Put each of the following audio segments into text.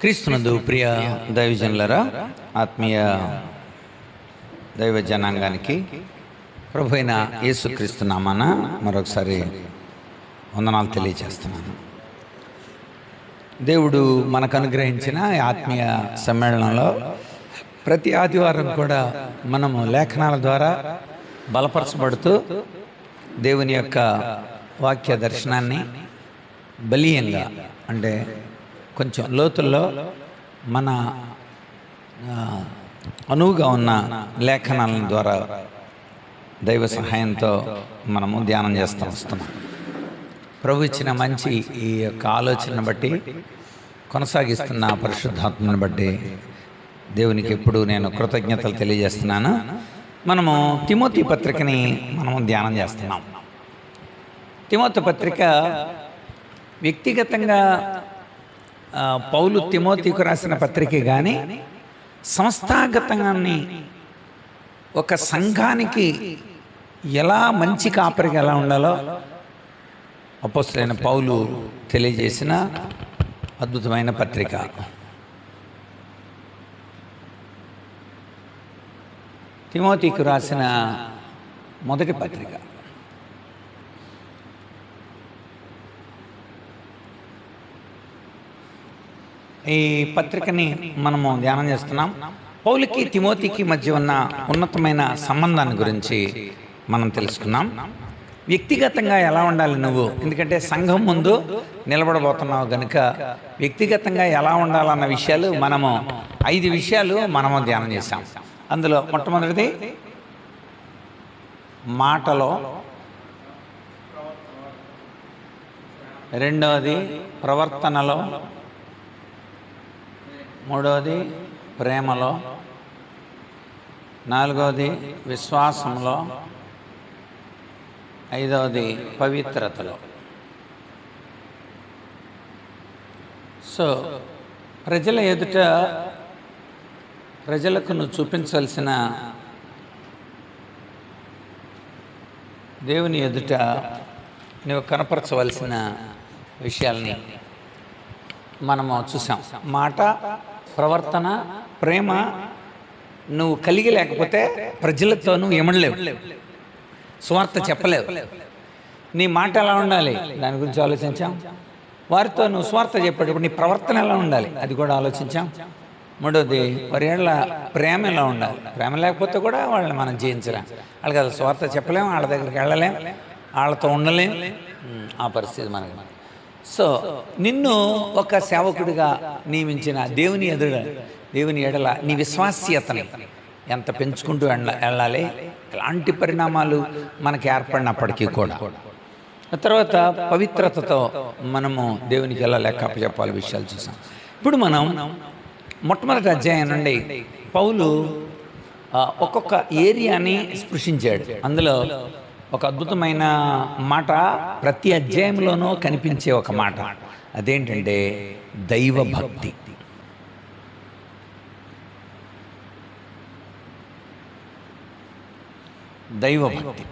క్రీస్తునందు ప్రియ దైవజనులరా, ఆత్మీయ దైవ జనాంగానికి ప్రభు అయిన యేసుక్రీస్తు నామాన మరొకసారి వందనాలు తెలియజేస్తున్నాను. దేవుడు మనకు అనుగ్రహించిన ఆత్మీయ సమ్మేళనంలో ప్రతి ఆదివారం కూడా మనము లేఖనాల ద్వారా బలపరచబడుతూ దేవుని యొక్క వాక్య దర్శనాన్ని బలీయంగా, అంటే కొంచెం లోతుల్లో మన అనువుగా ఉన్న లేఖనాల ద్వారా దైవ సహాయంతో మనము ధ్యానం చేస్తూ వస్తున్నాం. ప్రభు ఇచ్చిన మంచి ఈ యొక్క ఆలోచనను బట్టి, కొనసాగిస్తున్న పరిశుద్ధాత్మను బట్టి దేవునికి ఎప్పుడు నేను కృతజ్ఞతలు తెలియజేస్తున్నాను. మనము తిమోతి పత్రికని మనము ధ్యానం చేస్తున్నాం. తిమోతి పత్రిక వ్యక్తిగతంగా పౌలు తిమోతికు రాసిన పత్రిక కానీ, సంస్థాగతంగాని ఒక సంఘానికి ఎలా మంచి కాపరికి ఎలా ఉండాలో అపోస్తలుడైన పౌలు తెలియజేసిన అద్భుతమైన పత్రిక. తిమోతికి రాసిన మొదటి పత్రిక. ఈ పత్రికని మనము ధ్యానం చేస్తున్నాం. పౌలుకి తిమోతికి మధ్య ఉన్న ఉన్నతమైన సంబంధాన్ని గురించి మనం తెలుసుకున్నాం. వ్యక్తిగతంగా ఎలా ఉండాలి నువ్వు, ఎందుకంటే సంఘం ముందు నిలబడబోతున్నావు కనుక వ్యక్తిగతంగా ఎలా ఉండాలన్న విషయాలు మనము 5 విషయాలు మనము ధ్యానం చేశాం. అందులో మొట్టమొదటిది మాటలో, రెండవది ప్రవర్తనలో, మూడవది ప్రేమలో, నాలుగవది విశ్వాసంలో, ఐదవది పవిత్రతలో. సో ప్రజల ఎదుట ప్రజలకు నువ్వు చూపించాల్సిన, దేవుని ఎదుట నువ్వు కనపరచవలసిన విషయాల్ని మనము చూసాం. మాట, ప్రవర్తన, ప్రేమ నువ్వు కలిగి లేకపోతే ప్రజలతో నువ్వు ఎమడలేవు, సువార్త చెప్పలేవు. నీ మాట ఎలా ఉండాలి దాని గురించి ఆలోచించాం. వారితో నువ్వు సువార్త చెప్పేటప్పుడు నీ ప్రవర్తన ఎలా ఉండాలి అది కూడా ఆలోచించాం. మూడోది వారి ఏళ్ళ ప్రేమ ఎలా ఉండాలి. ప్రేమ లేకపోతే కూడా వాళ్ళని మనం జయించలేం. వాళ్ళకి అది సువార్త చెప్పలేం, వాళ్ళ దగ్గరికి వెళ్ళలేం, వాళ్ళతో ఉండలేం. ఆ పరిస్థితి మనకి. సో నిన్ను ఒక సేవకుడిగా నియమించిన దేవుని ఎడల నీ విశ్వాస్యతని ఎంత పెంచుకుంటూ వెళ్ళాలి. ఎలాంటి పరిణామాలు మనకి ఏర్పడినప్పటికీ కూడా. తర్వాత పవిత్రతతో మనము దేవునికి ఎలా లెక్క అప్పచెప్పాలి విషయాలు చూసాం. ఇప్పుడు మనం మొట్టమొదటి అధ్యాయం నుండి పౌలు ఒక్కొక్క ఏరియాని స్పృశించాడు. అందులో ఒక అద్భుతమైన మాట ప్రతి అధ్యాయంలోనూ కనిపించే ఒక మాట, అదేంటంటే దైవభక్తి. దైవభక్తి.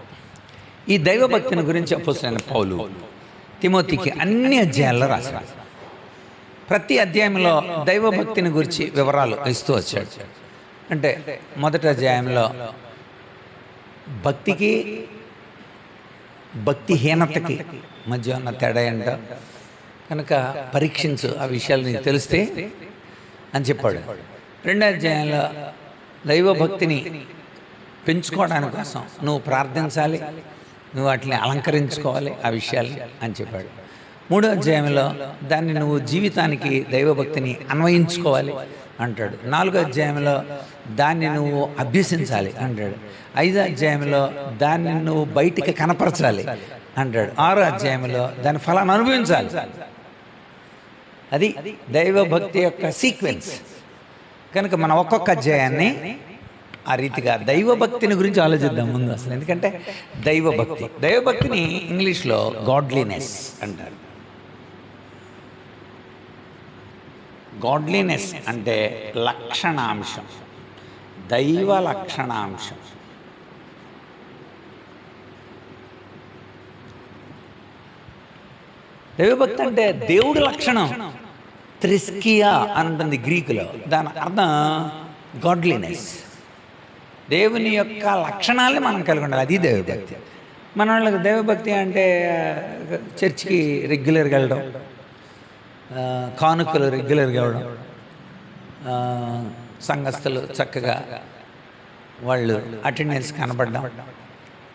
ఈ దైవభక్తిని గురించి అపోస్తలుడైన పౌలు తిమోతికి అన్ని అధ్యాయాల్లో రాశాడు. ప్రతి అధ్యాయంలో దైవభక్తిని గురించి వివరాలు ఇస్తూ వచ్చాడు. అంటే మొదటి అధ్యాయంలో భక్తికి భక్తిహీనతకి మధ్య ఉన్న తేడా ఏంటో కనుక పరీక్షించు, ఆ విషయాలు నీకు తెలిస్తే అని చెప్పాడు. రెండో అధ్యాయంలో దైవభక్తిని పెంచుకోవడానికి కోసం నువ్వు ప్రార్థించాలి, నువ్వు వాటిని అలంకరించుకోవాలి, ఆ విషయాలు అని చెప్పాడు. మూడో అధ్యాయంలో దాన్ని నువ్వు జీవితానికి దైవభక్తిని అన్వయించుకోవాలి అంటాడు. నాలుగో అధ్యాయంలో దాన్ని నువ్వు అభ్యసించాలి అంటాడు. ఐదో అధ్యాయంలో దాన్ని నువ్వు బయటికి కనపరచాలి అంటాడు. ఆరో అధ్యాయంలో దాని ఫలాన్ని అనుభవించాలి. అది దైవభక్తి యొక్క సీక్వెన్స్. కనుక మనం ఒక్కొక్క అధ్యాయాన్ని ఆ రీతిగా దైవభక్తిని గురించి ఆలోచిద్దాం ముందు అసలు. ఎందుకంటే దైవభక్తిని ఇంగ్లీష్లో గాడ్లీనెస్ అంటారు. గాడ్లీనెస్ అంటే లక్షణాంశం, దైవ లక్షణాంశం. దైవభక్తి అంటే దేవుడి లక్షణం. త్రిస్కియా అంటుంది గ్రీకులో. దాని అర్థం గాడ్లీనెస్. దేవుని యొక్క లక్షణాలే మనం కలిగి ఉండాలి. అది దైవభక్తి. మన వాళ్ళకి దైవభక్తి అంటే చర్చికి రెగ్యులర్గా వెళ్ళడం, కానుకలు రెగ్యులర్గా ఇవ్వడం, సంఘస్థులు చక్కగా వాళ్ళు అటెండెన్స్ కనబడడం,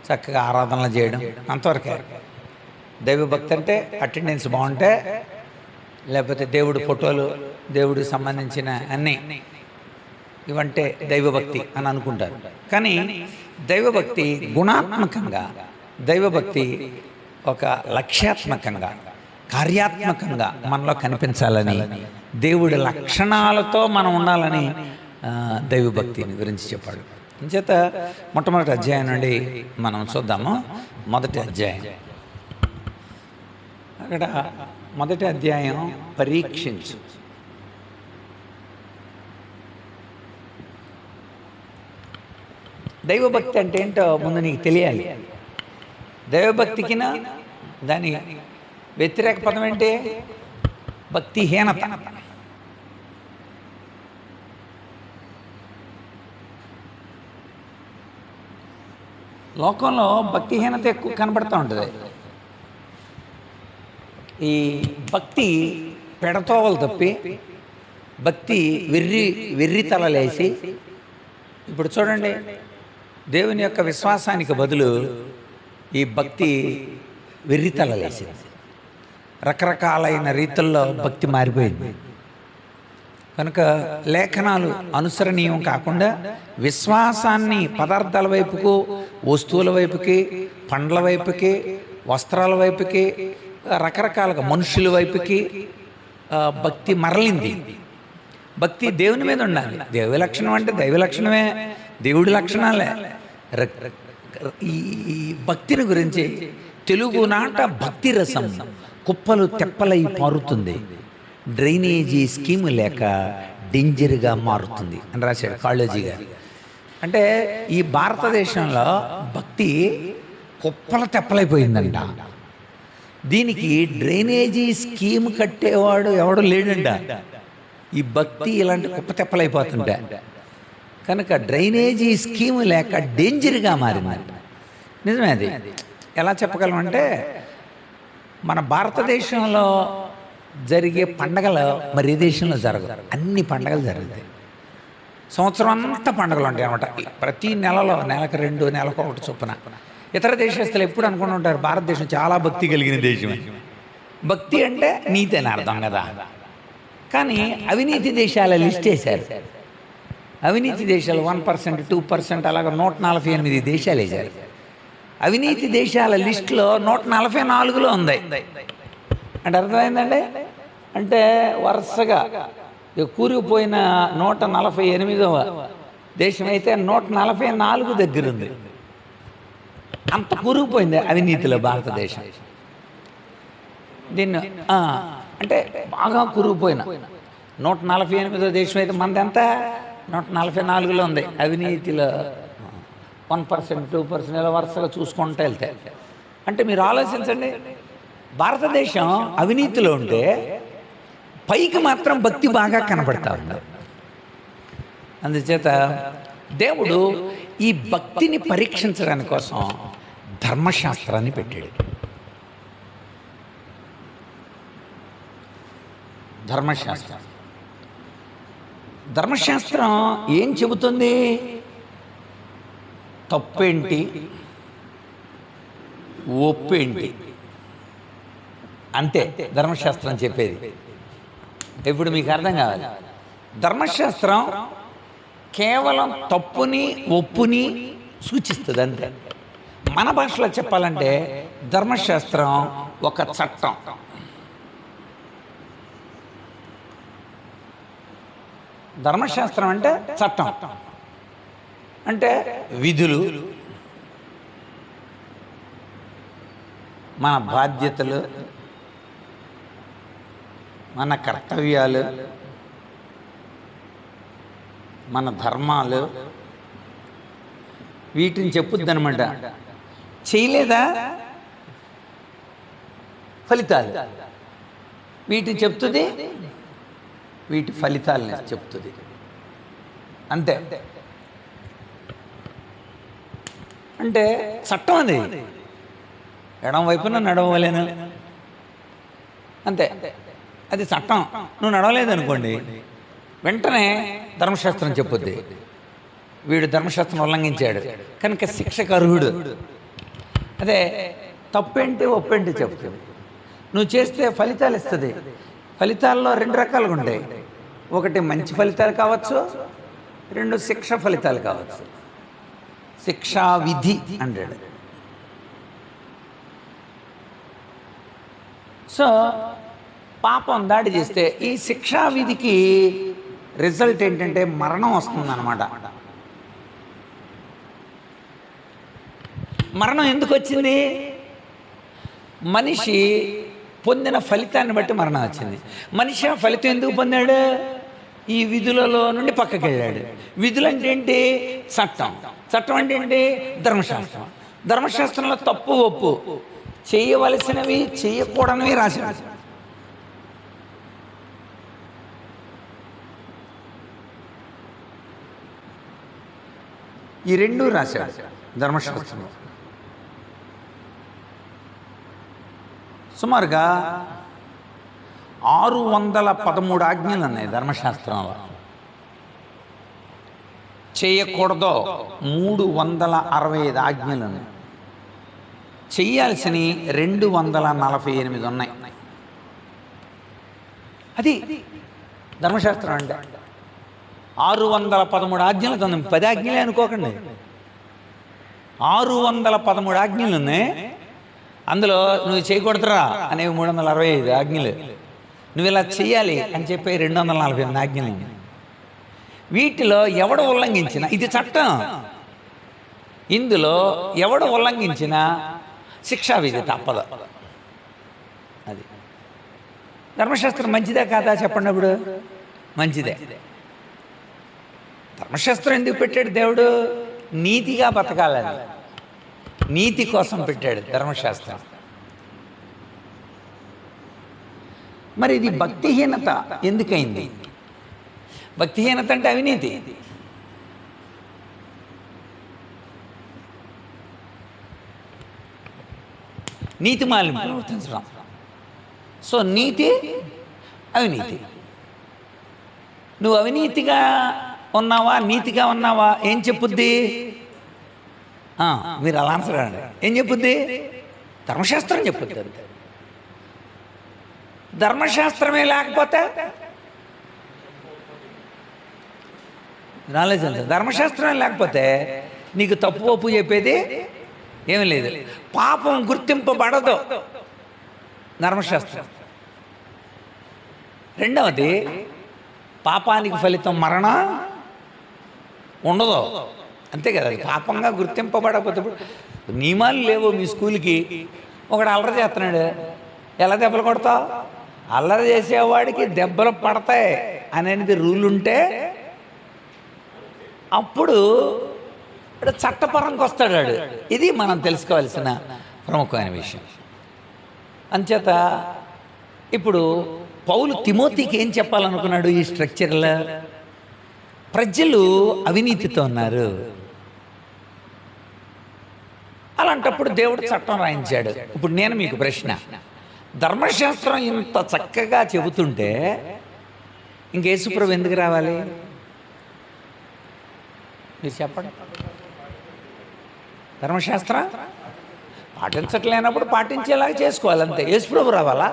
చక్కగా ఆరాధనలు చేయడం, అంతవరకే. దైవభక్తి అంటే అటెండెన్స్ బాగుంటే, లేకపోతే దేవుడి ఫోటోలు, దేవుడికి సంబంధించిన అన్నీ ఇవంటే దైవభక్తి అని అనుకుంటారు. కానీ దైవభక్తి గుణాత్మకంగా, దైవభక్తి ఒక లక్ష్యాత్మకంగా, కార్యాత్మకంగా మనలో కనిపించాలని, దేవుడి లక్షణాలతో మనం ఉండాలని దైవభక్తిని గురించి చెప్పాడు. అంచేత మొట్టమొదటి అధ్యాయం నుండి మనం చూద్దాము. మొదటి అధ్యాయం, అక్కడ మొదటి అధ్యాయం పరీక్షించు. దైవభక్తి అంటే ఏంటో ముందు నీకు తెలియాలి. దైవభక్తికి దాని వ్యతిరేక పదం ఏంటి? భక్తిహీనత. లోకంలో భక్తిహీనత ఎక్కువ కనబడుతూ ఉంటుంది. ఈ భక్తి పెడతోవలు తప్పి, భక్తి వెర్రితలలేసి, ఇప్పుడు చూడండి, దేవుని యొక్క విశ్వాసానికి బదులు ఈ భక్తి వెర్రితలలేసింది. రకరకాలైన రీతుల్లో భక్తి మారిపోయింది. కనుక లేఖనాలు అనుసరణీయం కాకుండా విశ్వాసాన్ని పదార్థాల వైపుకు, వస్తువుల వైపుకి, పండ్ల వైపుకి, వస్త్రాల వైపుకి, రకరకాలుగా మనుషుల వైపుకి భక్తి మరలింది. భక్తి దేవుని మీద ఉండాలి. దైవ లక్షణం అంటే దైవ లక్షణమే, దేవుడి లక్షణాలే. ఈ భక్తిని గురించి తెలుగు నాట భక్తి రసం కుప్పలు తెప్పలై పారుతుంది, డ్రైనేజీ స్కీము లేక డేంజర్గా మారుతుంది అని రాశాడు కాళోజీ గారు. అంటే ఈ భారతదేశంలో భక్తి కుప్పల తెప్పలైపోయిందంట. దీనికి డ్రైనేజీ స్కీమ్ కట్టేవాడు ఎవడు లేడంట. ఈ భక్తి ఇలాంటి కుప్ప తెప్పలైపోతుంటా. కనుక డ్రైనేజీ స్కీము లేక డేంజర్గా మారిందంట. నిజమే. అది ఎలా చెప్పగలమంటే, మన భారతదేశంలో జరిగే పండగలు మరి ఏ దేశంలో జరగదు. అన్ని పండగలు జరుగుతాయి. సంవత్సరం అంతా పండుగలు ఉంటాయి అన్నమాట. ప్రతి నెలలో, నెలకు 2, నెలకు 1 చొప్పున. ఇతర దేశస్తులు ఎప్పుడు అనుకుంటూ ఉంటారు భారతదేశం చాలా భక్తి కలిగిన దేశం. భక్తి అంటే నీతి అని అర్థం కదా. కానీ అవినీతి దేశాల లిస్ట్ వేశారు. అవినీతి దేశాలు 1%, 2%, అలాగే 148 దేశాలు వేశారు. అవినీతి దేశాల లిస్టులో 144లో ఉంది. అంటే అర్థమైందండి. అంటే వరుసగా కూరుకుపోయిన 148వ దేశం అయితే 144 దగ్గర ఉంది. అంత కూరుకుపోయింది అవినీతిలో భారతదేశం. దీన్ని అంటే బాగా కూరుకుపోయిన 148వ దేశం అయితే మనది ఎంత 144లో ఉంది. అవినీతిలో 1%, 2% ఇలా వరుసగా చూసుకుంటూ వెళ్తే, అంటే మీరు ఆలోచించండి, భారతదేశం అవినీతిలో ఉంటే పైకి మాత్రం భక్తి బాగా కనబడతా ఉంది. అందుచేత దేవుడు ఈ భక్తిని పరీక్షించడానికి కోసం ధర్మశాస్త్రాన్ని పెట్టాడు. ధర్మశాస్త్రం ఏం చెబుతుంది? తప్పేంటి, ఒప్పేంటి, అంతే ధర్మశాస్త్రం చెప్పేది. ఇప్పుడు మీకు అర్థం కావాలి. ధర్మశాస్త్రం కేవలం తప్పుని ఒప్పుని సూచిస్తుంది అంతే. మన భాషలో చెప్పాలంటే ధర్మశాస్త్రం ఒక చట్టం. ధర్మశాస్త్రం అంటే చట్టం, అంటే విధులు, మన బాధ్యతలు, మన కర్తవ్యాలు, మన ధర్మాలు, వీటిని చెప్పుద్ది అనమాట. చేయలేదా ఫలితాలు, వీటిని చెప్తుంది వీటి ఫలితాలని చెప్తుంది. అంతే. అంటే చట్టం అది, ఎడం వైపున నడవలేను అంతే, అది చట్టం. నువ్వు నడవలేదనుకోండి, వెంటనే ధర్మశాస్త్రం చెప్పుద్ది వీడు ధర్మశాస్త్రం ఉల్లంఘించాడు కనుక శిక్షకు అర్హుడు. అదే తప్పేంటి ఒప్పేంటి చెప్తుంది. నువ్వు చేస్తే ఫలితాలు ఇస్తుంది. ఫలితాల్లో రెండు రకాలుగా ఉంటాయి. ఒకటి మంచి ఫలితాలు కావచ్చు, రెండు శిక్ష ఫలితాలు కావచ్చు. శిక్షా విధి అంటాడు. సో పాపం దాడి చేస్తే ఈ శిక్షా విధికి రిజల్ట్ ఏంటంటే మరణం వస్తుందన్నమాట. మరణం ఎందుకు వచ్చింది? మనిషి పొందిన ఫలితాన్ని బట్టి మరణం వచ్చింది. మనిషి ఆ ఫలితం ఎందుకు పొందాడు? ఈ విధులలో నుండి పక్కకి వెళ్ళాడు. విధులు అంటే ఏంటి? చట్టం. చట్టం అంటే ఏంటి? ధర్మశాస్త్రం. ధర్మశాస్త్రంలో తప్పు ఒప్పు, చేయవలసినవి చేయకూడనివి రాశాడు. ఈ రెండూ రాశాడు ధర్మశాస్త్రంలో. సుమారుగా 613 ఆజ్ఞలు ఉన్నాయి ధర్మశాస్త్రంలో. చేయకూడదో 365 ఆజ్ఞలు ఉన్నాయి. చెయ్యాల్సినవి 248 ఉన్నాయి. అది ధర్మశాస్త్రం అంటే. 613 ఆజ్ఞలు, 10 ఆజ్ఞలే అనుకోకండి, 613 ఆజ్ఞలు ఉన్నాయి. అందులో నువ్వు చేయకూడదురా అనేవి 365 ఆజ్ఞలు. నువ్వు ఇలా చెయ్యాలి అని చెప్పి 248 ఆజ్ఞలు. వీటిలో ఎవడు ఉల్లంఘించినా, ఇది చట్టం, ఇందులో ఎవడు ఉల్లంఘించినా శిక్షా విధి తప్పదు. అది ధర్మశాస్త్రం మంచిదే కాదా చెప్పండి. అప్పుడు మంచిదే. ధర్మశాస్త్రం ఎందుకు పెట్టాడు దేవుడు? నీతిగా బతకాలని, నీతి కోసం పెట్టాడు ధర్మశాస్త్రం. మరి ఇది భక్తిహీనత ఎందుకైంది? భక్తిహీనత అంటే అవినీతి. నీతి మాలిని ప్రవర్తించడం. సో నీతి అవినీతి. నువ్వు అవినీతిగా ఉన్నావా నీతిగా ఉన్నావా ఏం చెప్పుద్ది? మీరు అలా ఆన్సర్ అండి. ఏం చెప్పుద్ది? ధర్మశాస్త్రం చెప్పుద్ది. అంతే. ధర్మశాస్త్రమే లేకపోతే నాలెడ్జ్ అంతే. ధర్మశాస్త్రమే లేకపోతే నీకు తప్పు ఒప్పు చెప్పేది ఏమీ లేదు. పాపం గుర్తింపబడదు ధర్మశాస్త్రం. రెండవది, పాపానికి ఫలితం మరణం ఉండదు. అంతే కదా. పాపంగా గుర్తింపబడకపోతే నియమాలు లేవు. మీ స్కూల్కి ఒకడు అల్లరి చేస్తున్నాడు, ఎలా దెబ్బలు కొడతావు? అల్లరి చేసేవాడికి దెబ్బలు పడతాయి అనేది రూల్ ఉంటే అప్పుడు చట్టపరంగా వస్తాడు. ఇది మనం తెలుసుకోవాల్సిన ప్రముఖమైన విషయం. అంచేత ఇప్పుడు పౌలు తిమోతికి ఏం చెప్పాలనుకున్నాడు? ఈ స్ట్రక్చర్లో ప్రజలు అవినీతితో ఉన్నారు. అలాంటప్పుడు దేవుడు చట్టం రాయించాడు. ఇప్పుడు నేను మీకు ప్రశ్న, ధర్మశాస్త్రం ఇంత చక్కగా చెబుతుంటే ఇంక యేసుప్రభు ఎందుకు రావాలి? మీరు చెప్పండి. ధర్మశాస్త్రం పాటించట్లేనప్పుడు పాటించేలాగా చేసుకోవాలి, అంతే. యేసుప్రభు రావాలా?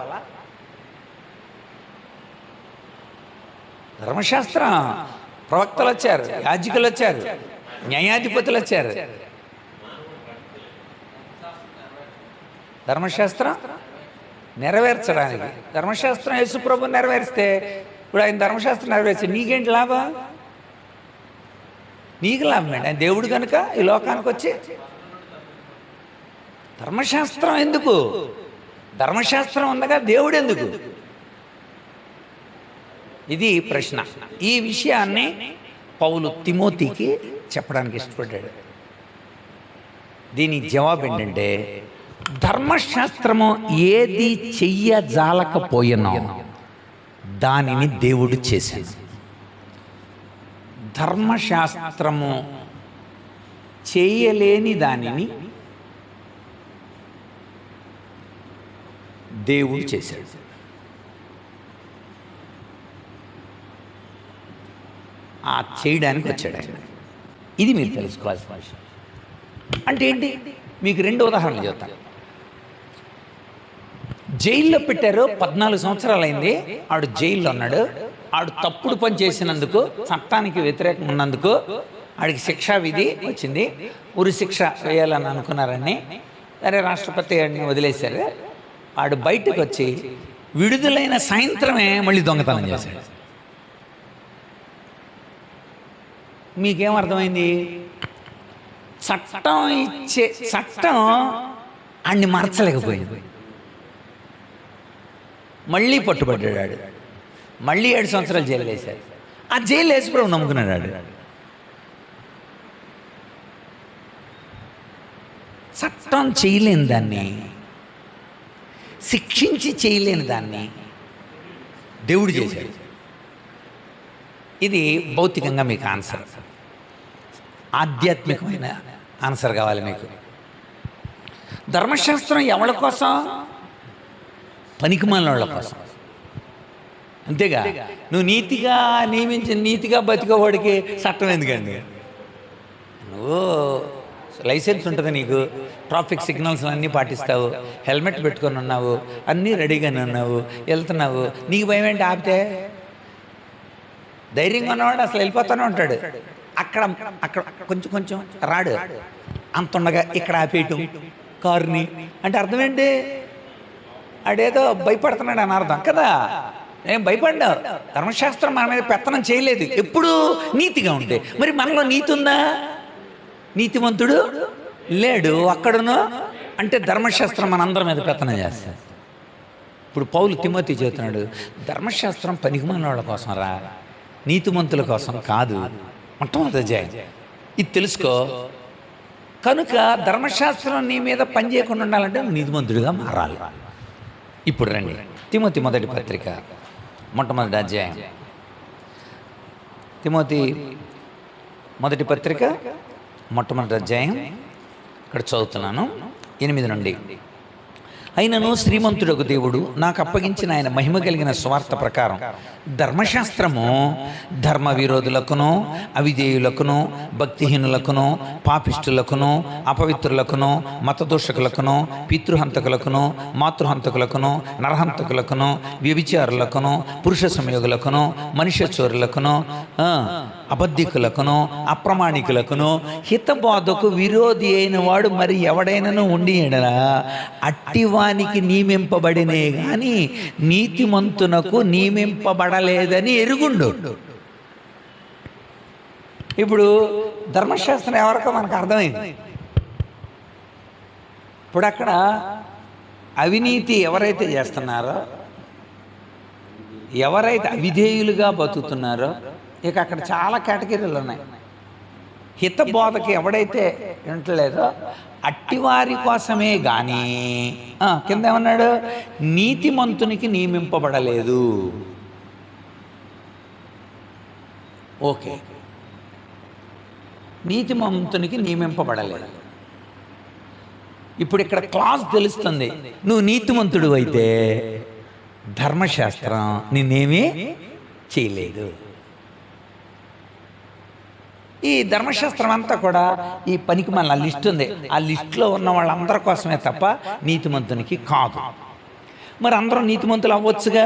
ధర్మశాస్త్రం ప్రవక్తలు వచ్చారు, యాజకులు వచ్చారు, న్యాయాధిపతులు వచ్చారు. ధర్మశాస్త్రం నెరవేర్చడానికి. ధర్మశాస్త్రం యేసుప్రభు నెరవేరిస్తే ఇప్పుడు ఆయన ధర్మశాస్త్రం నెరవేర్చి నీకేంటి లాభం? నీకు లాభం ఏంటి? ఆయన దేవుడు కనుక ఈ లోకానికి వచ్చి ధర్మశాస్త్రం ఎందుకు? ధర్మశాస్త్రం ఉండగా దేవుడు ఎందుకు? ఇది ప్రశ్న. ఈ విషయాన్ని పౌలు తిమోతికి చెప్పడానికి ఇష్టపడ్డాడు. దీనికి జవాబు ఏంటంటే, ధర్మశాస్త్రము ఏది చెయ్యజాలకపోయినో దానిని దేవుడు చేశాడు. ధర్మశాస్త్రము చేయలేని దానిని దేవుడు చేశాడు. ఆ చేయడానికి వచ్చాడు ఆయన. ఇది మీరు తెలుసుకోవాల్సిన విషయం. అంటే ఏంటి? మీకు 2 ఉదాహరణలు చెప్తాను. జైల్లో పెట్టారు, 14 సంవత్సరాలు అయింది. ఆడు జైల్లో ఉన్నాడు. ఆడు తప్పుడు పని చేసినందుకు, చట్టానికి వ్యతిరేకం ఉన్నందుకు ఆడికి శిక్షా విధి వచ్చింది. ఉరి శిక్ష వేయాలని అనుకున్నారని సరే రాష్ట్రపతి ఆడిని వదిలేశారు. ఆడు బయటకు వచ్చి విడుదలైన సాయంత్రమే మళ్ళీ దొంగతనం చేశాడు. మీకేమర్థమైంది? చట్టం ఇచ్చే చట్టం ఆడిని మార్చలేకపోయింది. మళ్ళీ పట్టుబడ్డాడు. మళ్ళీ 7 సంవత్సరాలు జైలు వేశారు. ఆ జైలు యేసుప్రభు నమ్ముకున్నాడు. ఆడు చట్టం చేయలేని దాన్ని, శిక్షించి చేయలేని దాన్ని దేవుడు చేశాడు. ఇది భౌతికంగా మీకు ఆన్సర్. ఆధ్యాత్మికమైన ఆన్సర్ కావాలి మీకు. ధర్మశాస్త్రం ఎవరి కోసం? పనికిమాలిన వాళ్ళ కోసం. అంతేగా? నువ్వు నీతిగా నియమించిన, నీతిగా బతికోవాడికి చట్టం ఎందుకండి? నువ్వు లైసెన్స్ ఉంటుంది నీకు, ట్రాఫిక్ సిగ్నల్స్ అన్నీ పాటిస్తావు, హెల్మెట్ పెట్టుకొని ఉన్నావు, అన్నీ రెడీగానే ఉన్నావు, వెళ్తున్నావు, నీకు భయం ఏంటి? ఆపితే ధైర్యంగా ఉన్నవాడు అసలు వెళ్ళిపోతూనే ఉంటాడు. అక్కడ అక్కడ కొంచెం కొంచెం రాడు, అంత ఉండగా ఇక్కడ ఆపేయటం కారుని అంటే అర్థం ఏంటి? ఆడేదో భయపడుతున్నాడు అని అర్థం కదా. నేను భయపడ్డా. ధర్మశాస్త్రం మన మీద పెత్తనం చేయలేదు, ఎప్పుడు నీతిగా ఉంటే. మరి మనలో నీతి ఉందా? నీతిమంతుడు లేడు అక్కడును. అంటే ధర్మశాస్త్రం మనందరి మీద పెత్తనం చేస్తుంది. ఇప్పుడు పౌలు తిమోతి చెబుతున్నాడు, ధర్మశాస్త్రం పనికిమాలిన వాళ్ళ కోసం రా, నీతిమంతుల కోసం కాదు. మొట్టమొదటి అధ్యాయం ఇది తెలుసుకో. కనుక ధర్మశాస్త్రం నీ మీద పనిచేయకుండా ఉండాలంటే నువ్వు నీతిమంతుడిగా మారాలి. ఇప్పుడు రండి, తిమోతి మొదటి పత్రిక మొట్టమొదటి అధ్యాయం. తిమోతి మొదటి పత్రిక మొట్టమొదటి అధ్యాయం ఇక్కడ చదువుతున్నాను 8 నుండి. అయినను శ్రీమంతుడకు దేవుడు నాకు అప్పగించిన ఆయన మహిమ కలిగిన స్వార్థ ప్రకారం ధర్మశాస్త్రము ధర్మ విరోధులకును, అవిధేయులకును, భక్తిహీనులకును, పాపిష్టులకును, అపవిత్రులకును, మతదోషకులకును, పితృహంతకులకును, మాతృహంతకులకును, నరహంతకులకును, వ్యభిచారులకును, పురుష సంయోగులకును, మనుష్య చోరులకును, అబద్ధికులకును, అప్రమాణికులకును, హితబోధకు విరోధి అయిన వాడు మరి ఎవడైనాను ఉండి ఎడలా అట్టివానికి నియమింపబడినే గాని నీతిమంతునకు నియమింపబడలేదని ఎరుగుండు. ఇప్పుడు ధర్మశాస్త్రం ఎవరికో మనకు అర్థమైంది. ఇప్పుడు అక్కడ అవినీతి ఎవరైతే చేస్తున్నారో, ఎవరైతే అవిధేయులుగా బతుకుతున్నారో, ఇక అక్కడ చాలా కేటగిరీలు ఉన్నాయి. హితబోధకి ఎవడైతే వింటలేదో అట్టివారి కోసమే కానీ కింద ఏమన్నాడు? నీతిమంతునికి నియమింపబడలేదు. ఓకే, నీతిమంతునికి నియమింపబడలేదు. ఇప్పుడు ఇక్కడ క్లాస్ తెలుస్తుంది. నువ్వు నీతిమంతుడు అయితే ధర్మశాస్త్రం నిన్నేమీ చేయలేదు. ఈ ధర్మశాస్త్రం అంతా కూడా ఈ పనికి మన లిస్ట్ ఉంది. ఆ లిస్టులో ఉన్న వాళ్ళందరి కోసమే తప్ప నీతిమంతునికి కాదు. మరి అందరూ నీతిమంతులు అవ్వచ్చుగా.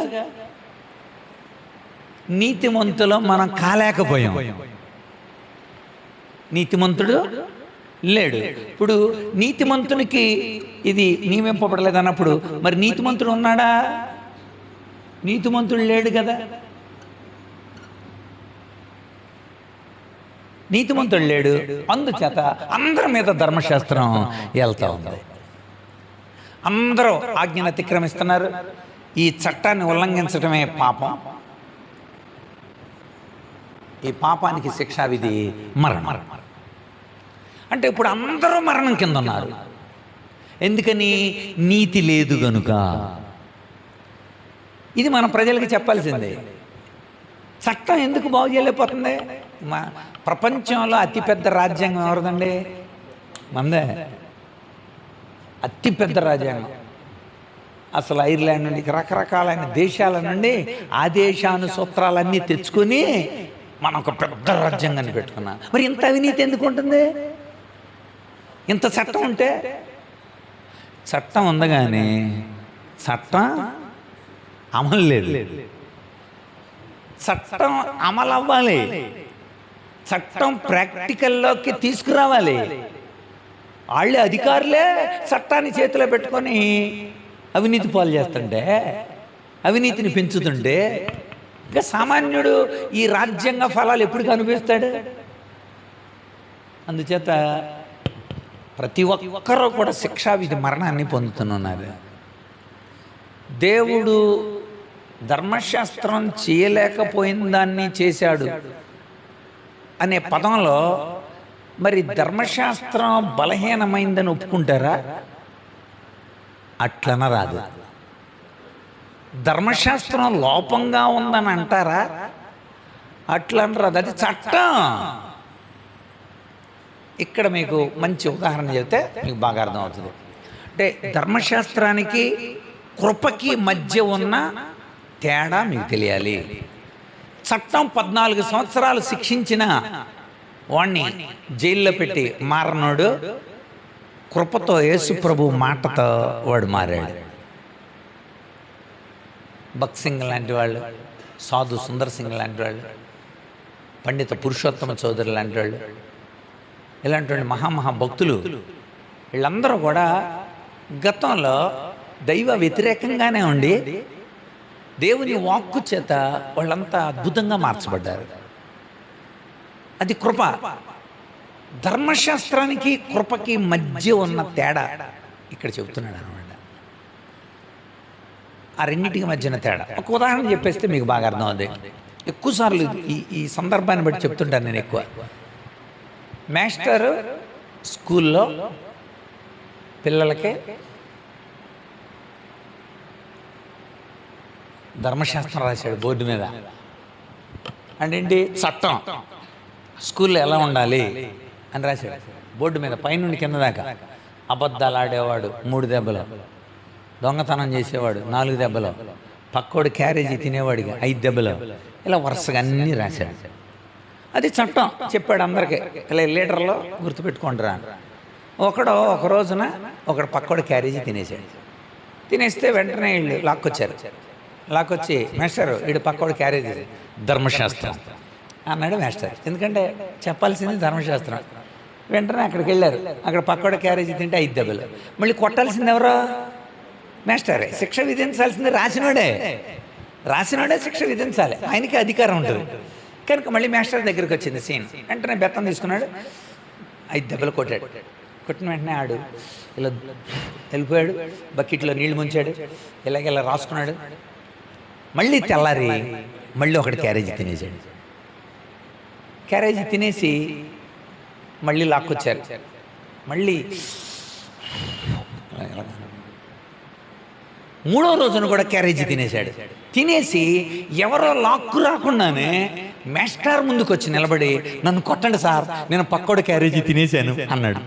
నీతిమంతులు మనం కాలేకపోయాం. నీతిమంతుడు లేడు. ఇప్పుడు నీతిమంతునికి ఇది నియమింపబడలేదు అన్నప్పుడు మరి నీతిమంతుడు ఉన్నాడా? నీతిమంతుడు లేడు కదా. నీతిమంతుడు లేడు, అందుచేత అందరి మీద ధర్మశాస్త్రం వెళ్తూ ఉంది. అందరూ ఆజ్ఞను అతిక్రమిస్తున్నారు. ఈ చట్టాన్ని ఉల్లంఘించడమే పాపం. ఈ పాపానికి శిక్షా విధి మరణం. అంటే ఇప్పుడు అందరూ మరణం కింద ఉన్నారు. ఎందుకని? నీతి లేదు గనుక. ఇది మన ప్రజలకి చెప్పాల్సిందే. చట్టం ఎందుకు బాగు చేయలేకపోతుంది? మా ప్రపంచంలో అతిపెద్ద రాజ్యాంగం ఎవరిదండి? మందే. అతిపెద్ద రాజ్యాంగం. అసలు ఐర్లాండ్ నుండి రకరకాలైన దేశాల నుండి ఆదేశాను సూత్రాలన్నీ తెచ్చుకొని మనం ఒక పెద్ద రాజ్యాంగాన్ని పెట్టుకున్నాం. మరి ఇంత అవినీతి ఎందుకు ఉంటుంది? ఇంత చట్టం ఉంటే? చట్టం ఉంది కానీ చట్టం అమలు లేదు. చట్టం అమలు అవ్వాలి, చట్టం ప్రాక్టికల్లోకి తీసుకురావాలి. వాళ్ళే అధికారులే చట్టాన్ని చేతిలో పెట్టుకొని అవినీతి పాలు చేస్తుంటే, అవినీతిని పెంచుతుంటే ఇంకా సామాన్యుడు ఈ రాజ్యాంగ ఫలాలు ఎప్పుడు కనిపిస్తాడు? అందుచేత ప్రతి ఒక్కరూ కూడా శిక్షావిధి మరణాన్ని పొందుతున్నారు. దేవుడు ధర్మశాస్త్రం చేయలేకపోయిన దాన్ని చేశాడు అనే పదంలో మరి ధర్మశాస్త్రం బలహీనమైందని ఒప్పుకుంటారా? అట్లన రాదు. ధర్మశాస్త్రం లోపంగా ఉందని అంటారా? అట్లని రాదు. అది చట్టం. ఇక్కడ మీకు మంచి ఉదాహరణ చెబితే మీకు బాగా అర్థమవుతుంది. అంటే ధర్మశాస్త్రానికి కృపకి మధ్య ఉన్న తేడా మీకు తెలియాలి. చట్టం 14 సంవత్సరాలు శిక్షించిన వాణ్ణి జైల్లో పెట్టి మారనోడు కృపతో యేసు ప్రభు మాటతో వాడు మారాడు. భక్త్ సింగ్ లాంటి వాళ్ళు, సాధు సుందర్ సింగ్ లాంటి వాళ్ళు, పండిత పురుషోత్తమ చౌదరి లాంటి వాళ్ళు, ఇలాంటి మహాభక్తులు వీళ్ళందరూ కూడా గతంలో దైవ వ్యతిరేకంగానే ఉండి దేవుని వాక్కు చేత వాళ్ళంతా అద్భుతంగా మార్చబడ్డారు. అది కృప. ధర్మశాస్త్రానికి కృపకి మధ్య ఉన్న తేడా ఇక్కడ చెబుతున్నాడు అనమాట. ఆ రెండింటికి మధ్యన తేడా ఒక ఉదాహరణ చెప్పేస్తే మీకు బాగా అర్థం అవుతుంది. ఎక్కువసార్లు ఈ సందర్భాన్ని బట్టి చెప్తుంటాను నేను. ఎక్కువ మాస్టర్ స్కూల్లో పిల్లలకి ధర్మశాస్త్రం రాశాడు బోర్డు మీద. అంటే ఏంటి? చట్టం స్కూల్లో ఎలా ఉండాలి అని రాశాడు బోర్డు మీద, పైనుండి కింద దాకా. అబద్ధాలు ఆడేవాడు 3 దెబ్బలు, దొంగతనం చేసేవాడు 4 దెబ్బలు, పక్కోడు క్యారేజీ తినేవాడికి 5 దెబ్బలు, ఇలా వరుసగా అన్నీ రాశాడు. అది చట్టం చెప్పాడు అందరికీ. ఇలా లీటర్లో గుర్తుపెట్టుకుంటారా. ఒక రోజున ఒకడు పక్కోడు క్యారేజీ తినేసాడు. తినేస్తే వెంటనే వీళ్ళు లాక్కొచ్చి మాస్టర్ వీడు పక్కోడు క్యారేజీ, ధర్మశాస్త్రం అన్నాడు మాస్టర్. ఎందుకంటే చెప్పాల్సింది ధర్మశాస్త్రం. వెంటనే అక్కడికి వెళ్ళారు. అక్కడ పక్కోడు క్యారేజీ తింటే 5 దెబ్బలు. మళ్ళీ కొట్టాల్సింది ఎవరో? మాస్టరే. శిక్ష విధించాల్సింది రాసినోడే శిక్ష విధించాలి. ఆయనకి అధికారం ఉంటుంది కనుక మళ్ళీ మాస్టర్ దగ్గరికి వచ్చింది సీన్. వెంటనే బెత్తం తీసుకున్నాడు, 5 దెబ్బలు కొట్టాడు. కొట్టిన వెంటనే ఆడు ఇలా వెళ్ళిపోయాడు, బకెట్లో నీళ్లు ముంచాడు, ఇలాగెలా రాసుకున్నాడు. మళ్ళీ తెల్లారి మళ్ళీ ఒకటి క్యారేజీ తినేసాడు. క్యారేజీ తినేసి మళ్ళీ లాక్కొచ్చారు. మళ్ళీ 3వ రోజున కూడా క్యారేజీ తినేశాడు. తినేసి ఎవరో లాక్కు రాకుండానే మాస్టర్ ముందుకు వచ్చి నిలబడి, నన్ను కొట్టండి సార్, నేను పక్కోడు క్యారేజీ తినేశాను అన్నాడు.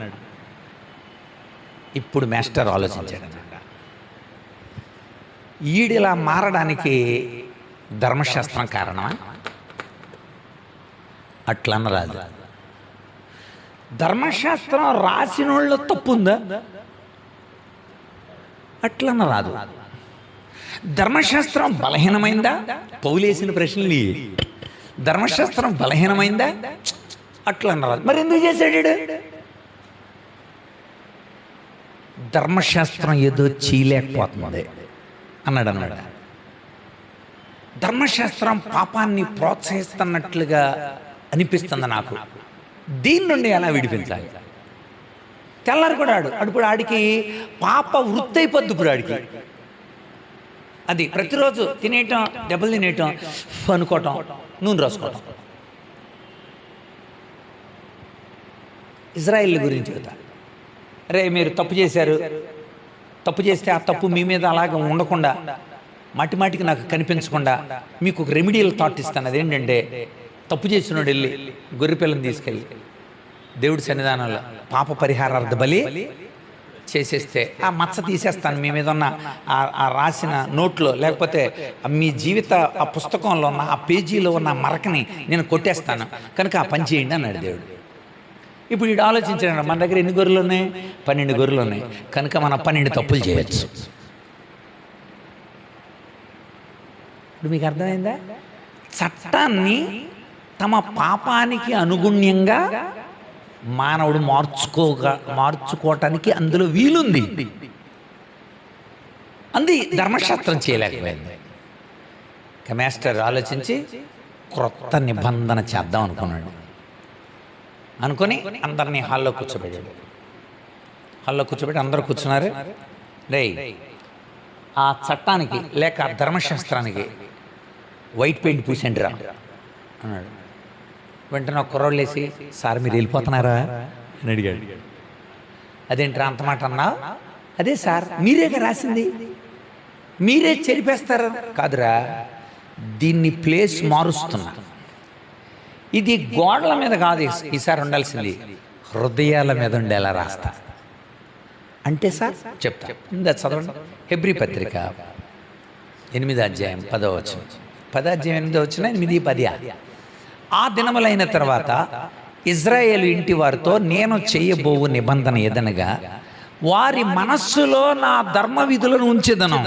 ఇప్పుడు మాస్టర్ ఆలోచించాడు, ఈడిలా మారడానికి ధర్మశాస్త్రం కారణమా? అట్లన్న రాదు. ధర్మశాస్త్రం రాసిన వాళ్ళు తప్పు ఉందా? అట్లన్న రాదు. ధర్మశాస్త్రం బలహీనమైందా? పౌలేసిన ప్రశ్నలు. ధర్మశాస్త్రం బలహీనమైందా? అట్లన్న రాదు. మరి ఎందుకు చేశాడు? ధర్మశాస్త్రం ఏదో చేయలేకపోతుంది అన్నాడు అన్నమాట. ధర్మశాస్త్రం పాపాన్ని ప్రోత్సహిస్తున్నట్లుగా అనిపిస్తుంది నాకు. దీని నుండి ఎలా విడిపించాలి? తెల్లారి కూడా ఇప్పుడు ఆడికి పాప వృత్తి అయిపోద్ది. ఇప్పుడు ఆడికి అది ప్రతిరోజు తినేయటం, దెబ్బలు తినేయటం, అనుకోవటం, నూనె రాసుకోవటం. ఇజ్రాయిల్ గురించి చెబుతా. అరే మీరు తప్పు చేశారు, తప్పు చేస్తే ఆ తప్పు మీ మీద అలాగే ఉండకుండా మాటికి నాకు కనిపించకుండా మీకు ఒక రెమిడియల్ థాట్ ఇస్తాను. అదేంటంటే, తప్పు చేసినోడు వెళ్ళి గొర్రెపిల్లని తీసుకెళ్ళి దేవుడి సన్నిధానంలో పాప పరిహారార్థ బలి చేసేస్తే ఆ మచ్చ తీసేస్తాను మీ మీద ఉన్న ఆ రాసిన నోట్లో, లేకపోతే మీ జీవిత ఆ పుస్తకంలో ఉన్న ఆ పేజీలో ఉన్న మరకని నేను కొట్టేస్తాను, కనుక ఆ పని చేయండి అన్నాడు దేవుడు. ఇప్పుడు వీడు ఆలోచించాడు, మన దగ్గర ఎన్ని గొర్రెలు ఉన్నాయి? 12 గొర్రెలు ఉన్నాయి, కనుక మనం 12 తప్పులు చేయొచ్చు. ఇప్పుడు మీకు అర్థమైందా? చట్టాన్ని తమ పాపానికి అనుగుణ్యంగా మానవుడు మార్చుకోవటానికి అందులో వీలుంది. ధర్మశాస్త్రం చేయలేకపోయింది. మాస్టర్ ఆలోచించి క్రొత్త నిబంధన చేద్దాం అనుకొని అందరినీ హాల్లో కూర్చోబెట్టి అందరూ కూర్చున్నారు. ఆ చట్టానికి లేక ఆ ధర్మశాస్త్రానికి వైట్ పెయింట్ పూసండి రా అన్నాడు. వెంటనే ఒక కుర్రోళ్ళు వేసి, సార్ మీరు వెళ్ళిపోతున్నారా అని అడిగాడు. అదేంట్రా అంత మాట అన్నా? అదే సార్, మీరేగా రాసింది, మీరే చెరిపేస్తారు. కాదురా, దీన్ని ప్లేస్ మారుస్తున్నా. ఇది గోడల మీద కాదు ఈసారి ఉండాల్సింది, హృదయాల మీద ఉండేలా రాస్తా. అంటే సార్ చెప్తా, చదవండి. హెబ్రీ పత్రిక 8వ అధ్యాయం 10వ వచనం. 10వ అధ్యాయం 8వ వచనం, 8, 10. ఆ దినములైన తర్వాత ఇజ్రాయేలు ఇంటి వారితో నేను చేయబోవు నిబంధన ఏదనగా, వారి మనస్సులో నా ధర్మ విధులను ఉంచెదను,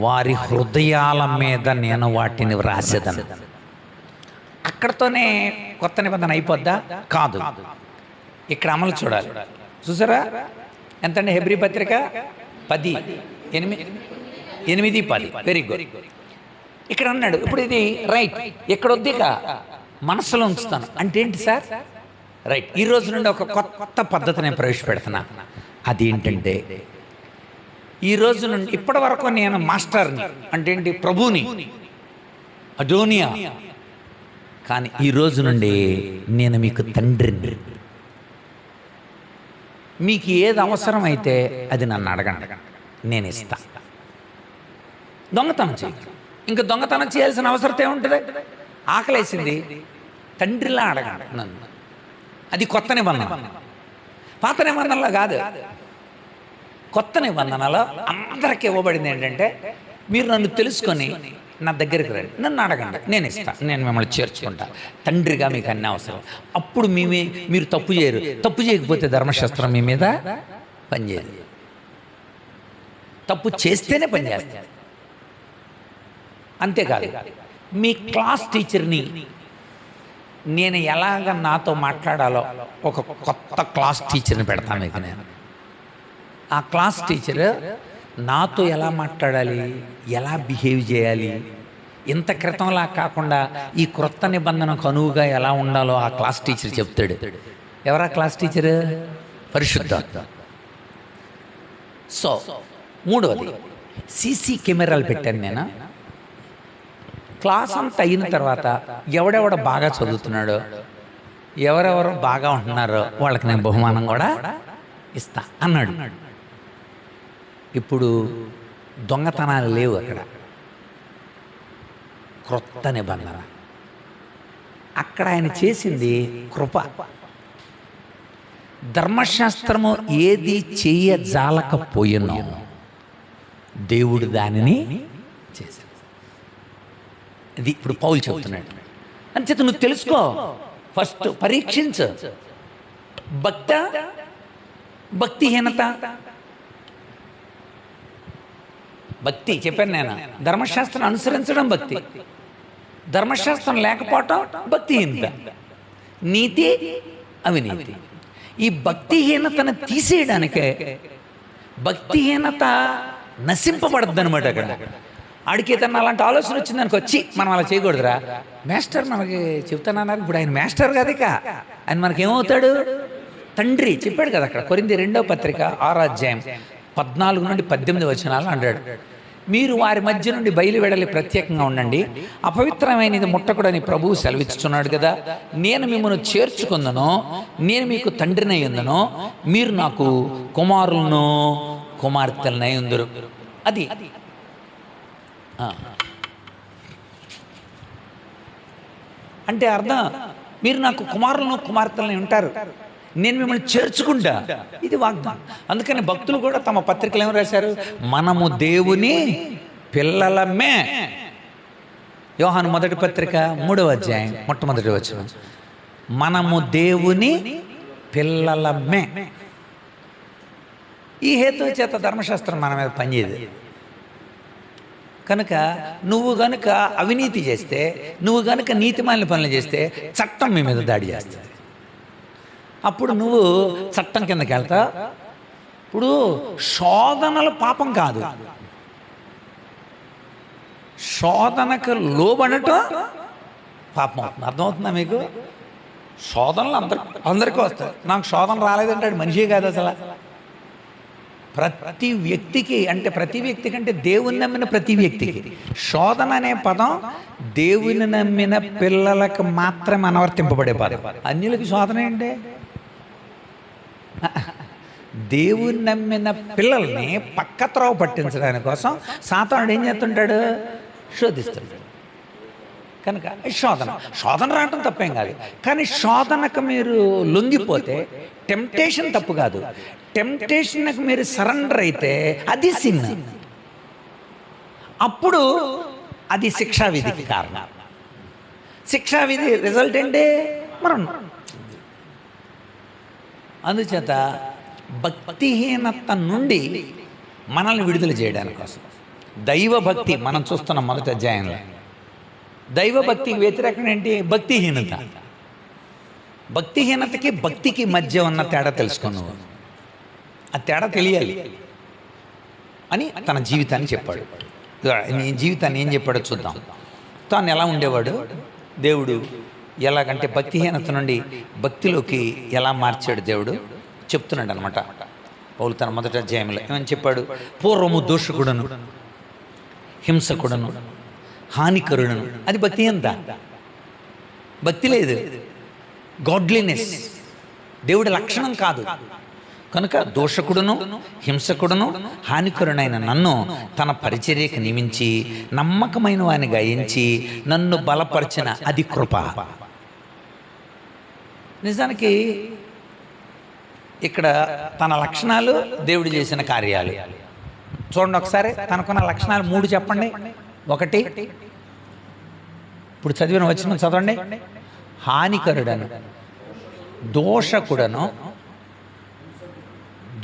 వారి హృదయాల మీద నేను వాటిని వ్రాసేదను. అక్కడతోనే కొత్త నిబంధన అయిపోద్దా? కాదు, ఇక్కడ అమలు చూడాలి. చూసారా ఎంతండి? హెబ్రీ పత్రిక 10, 8, 10. Very good. ఇక్కడ అన్నాడు, ఇప్పుడు ఇది రైట్, ఇక్కడ వద్దిక మనసులో ఉంచుతాను. అంటే ఏంటి సార్? రైట్, ఈ రోజు నుండి ఒక కొత్త పద్ధతి నేను ప్రవేశపెడుతున్నా. అదేంటంటే, ఈ రోజు నుండి ఇప్పటి వరకు నేను మాస్టర్ని, అంటే ఏంటి, ప్రభుని, అడోనియా. కానీ ఈ రోజు నుండి నేను మీకు తండ్రిని. మీకు ఏది అవసరమైతే అది నన్ను అడగండి, నేను ఇస్తా. దొంగతనం చేయగలను, ఇంకా దొంగతనం చేయాల్సిన అవసరం ఏముంటుంది? ఆకలేసింది, తండ్రిలా అడగండి నన్ను. అది కొత్త నిబంధన. పాత నిబంధనలో కాదు. కొత్త నిబంధనలో అందరికి ఇవ్వబడింది ఏంటంటే, మీరు నన్ను తెలుసుకొని నా దగ్గరికి రండి, నన్ను అడగండి, నేను ఇస్తా, నేను మిమ్మల్ని చేర్చుకుంటా. తండ్రిగా మీకు అన్నీ అవసరం. అప్పుడు మీరు తప్పు చేయరు. తప్పు చేయకపోతే ధర్మశాస్త్రం మీ మీద పనిచేయదు. తప్పు చేస్తేనే పనిచేస్తుంది. అంతేకాదు, మీ క్లాస్ టీచర్ని నేను ఎలాగ నాతో మాట్లాడాలో ఒక కొత్త క్లాస్ టీచర్ని పెడతాను మీకు నేను. ఆ క్లాస్ టీచర్ నాతో ఎలా మాట్లాడాలి, ఎలా బిహేవ్ చేయాలి, ఇంత క్రితంలా కాకుండా ఈ క్రొత్త నిబంధనకు అనువుగా ఎలా ఉండాలో ఆ క్లాస్ టీచర్ చెప్తాడు. ఎవరా క్లాస్ టీచర్? పరిశుద్ధాత్మ. సో 3వది, సీసీ కెమెరాలు పెట్టాను నేను. క్లాస్ అంతా అయిన తర్వాత ఎవడెవడ బాగా చదువుతున్నాడో, ఎవరెవరు బాగా ఉంటున్నారో వాళ్ళకి నేను బహుమానం కూడా ఇస్తా అన్నాడు. ఇప్పుడు దొంగతనాలు లేవు అక్కడ. క్రొత్త నిబంధన. అక్కడ ఆయన చేసింది కృప. ధర్మశాస్త్రము ఏది చేయజాలకపోయినో దేవుడు దానిని చేశాడు. ఇది ఇప్పుడు పౌలు చెబుతున్నాడు. అంచేత నువ్వు తెలుసుకో, ఫస్ట్ పరీక్షించు. భక్తిహీనత. భక్తి చెప్పాను నేను, ధర్మశాస్త్రం అనుసరించడం భక్తి, ధర్మశాస్త్రం లేకపోవటం భక్తిహీనత. నీతి, అవినీతి. ఈ భక్తిహీనతను తీసేయడానికే, భక్తిహీనత నశింపబడద్దు అనమాట. అక్కడ ఆడికి తన అలాంటి ఆలోచన వచ్చిందానికి వచ్చి మనం అలా చేయకూడదురా, మాస్టర్ మనకి చెప్తానన్నారు, ఇప్పుడు ఆయన మాస్టర్ కదా, ఇక ఆయన మనకేమవుతాడు? తండ్రి. చెప్పాడు కదా అక్కడ కొరింథీ 2వ పత్రిక 6వ అధ్యాయం 14 నుండి 18 వచనాలు అంటాడు. మీరు వారి మధ్య నుండి బయలువెడలి ప్రత్యేకంగా ఉండండి, అపవిత్రమైనది ముట్టకూడని ప్రభువు సెలవిస్తున్నాడు కదా. నేను మిమ్మల్ని చేర్చుకుందను, నేను మీకు తండ్రినై ఉందను, మీరు నాకు కుమారులను కుమార్తెలనై ఉందరు. అది అంటే అర్థం, మీరు నాకు కుమారులను కుమార్తెలను ఉంటారు, నేను మిమ్మల్ని చేర్చుకుంటా. ఇది వాగ్దానం. అందుకని భక్తులు కూడా తమ పత్రికలు ఏమి రాశారు? మనము దేవుని పిల్లలమే. యోహాను మొదటి పత్రిక 3వ అధ్యాయం మొట్టమొదటి వచనం, మనము దేవుని పిల్లలమే. ఈ హేతు చేత ధర్మశాస్త్రం మన మీద పనిచేయదు. కనుక నువ్వు గనుక అవినీతి చేస్తే, నువ్వు గనుక నీతిమాలిన పనులు చేస్తే చట్టం మీ మీద దాడి చేస్తుంది. అప్పుడు నువ్వు చట్టం కిందకి వెళ్తా. ఇప్పుడు శోధనలు పాపం కాదు, శోధనకు లోబడటం పాపం అవుతుంది. అర్థమవుతుందా మీకు? శోధనలు అందరికీ వస్తాయి. నాకు శోధన రాలేదంటాడు మనిషి కాదు అసలు. ప్రతి వ్యక్తికి, అంటే ప్రతి వ్యక్తి కంటే దేవుని నమ్మిన ప్రతి వ్యక్తికి శోధన అనే పదం దేవుని నమ్మిన పిల్లలకు మాత్రమే అనువర్తింపబడే పదం. అన్యులకి శోధన ఏంటి? దేవుని నమ్మిన పిల్లల్ని పక్కత్రోవ పట్టించడానికి కోసం సాతానుడు ఏం చేస్తుంటాడు? శోధిస్తుంటాడు. కనుక శోధన రావటం తప్పేం కాదు. కానీ శోధనకు మీరు లొంగిపోతే టెంప్టేషన్ తప్పు కాదు, టెంప్టేషన్కి మీరు సరెండర్ అయితే అది సిన్. అప్పుడు అది శిక్షావిధికి కారణం. శిక్షావిధి రిజల్ట్ ఏంటి? మరణం. అందుచేత భక్తిహీనత నుండి మనల్ని విడుదల చేయడానికి కోసం దైవభక్తి మనం చూస్తున్న మొదటి అధ్యాయంలో, దైవభక్తికి వ్యతిరేకం ఏంటి? భక్తిహీనత. భక్తిహీనతకి భక్తికి మధ్య ఉన్న తేడా తెలుసుకున్నావు. ఆ తేడా తెలియాలి అని తన జీవితాన్ని చెప్పాడు. నీ జీవితాన్ని ఏం చెప్పాడో చూద్దాం. తాను ఎలా ఉండేవాడు, దేవుడు ఎలాగంటే భక్తిహీనత నుండి భక్తిలోకి ఎలా మార్చాడు దేవుడు చెప్తున్నాడు అనమాట. పౌలు తన మొదటి అధ్యాయంలో ఏమని చెప్పాడు? పూర్వము దోషకుడను, హింసకుడను, హానికరుడను. అది భక్తిహీనత. భక్తి లేదు, గాడ్లీనెస్ దేవుడి లక్షణం కాదు. కనుక దోషకుడును, హింసకుడును, హానికరునైన నన్ను తన పరిచర్యకు నియమించి నమ్మకమైన వానిగా ఎంచి నన్ను బలపరిచిన అది కృప. నిజానికి ఇక్కడ తన లక్షణాలు, దేవుడు చేసిన కార్యాలు చూడండి ఒకసారి. తనకున్న లక్షణాలు 3 చెప్పండి. 1, ఇప్పుడు చదివిన వచనం చదవండి. హానికరుడను,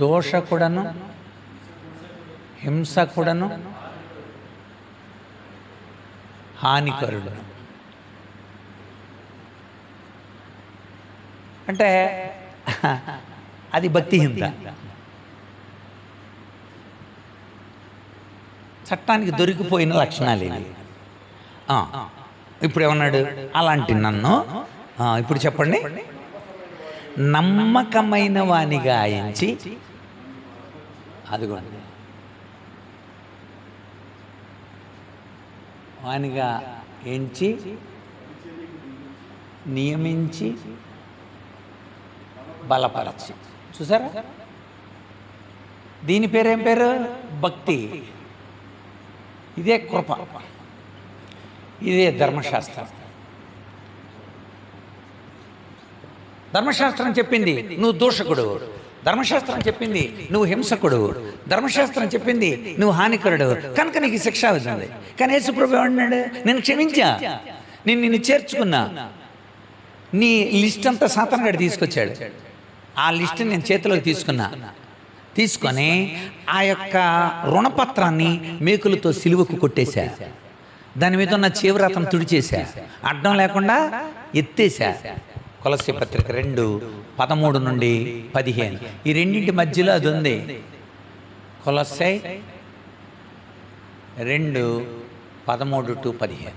దోషకుడను, హింసకుడను, హానికరుడను. అంటే అది భక్తిహీనత. చట్టానికి దొరికిపోయిన లక్షణాలు ఇవి. ఇప్పుడు ఏమన్నాడు? అలాంటి నన్ను, ఇప్పుడు చెప్పండి, నమ్మకమైన వానిగా ఎంచి, అదిగోండి, వానిగా ఎంచి నియమించి బలపరచి. చూసారా? దీని పేరేం పేరు? భక్తి. ఇదే కృప, ఇదే ధర్మశాస్త్రం. ధర్మశాస్త్రం చెప్పింది నువ్వు దోషకుడు, ధర్మశాస్త్రం చెప్పింది నువ్వు హింసకుడు, ధర్మశాస్త్రం చెప్పింది నువ్వు హానికరుడు, కనుక నీకు శిక్ష అవుతుంది. కానీ యేసుప్రభు ఏమన్నాడు? నేను క్షమించా, నిన్ను చేర్చుకున్నా. నీ లిస్ట్ అంతా సాతానుగాడు తీసుకొచ్చాడు. ఆ లిస్ట్ నేను చేతిలోకి తీసుకొని ఆ యొక్క రుణపత్రాన్ని మేకులతో సిలువకు కొట్టేశా. దాని మీద ఉన్న చీవ్రతం తుడిచేశా, అడ్డం లేకుండా ఎత్తేసా. కొలస్సీ పత్రిక 2:13 నుండి 15, ఈ రెండింటి మధ్యలో అది ఉంది. కొలస్సీ 2:13 to 15.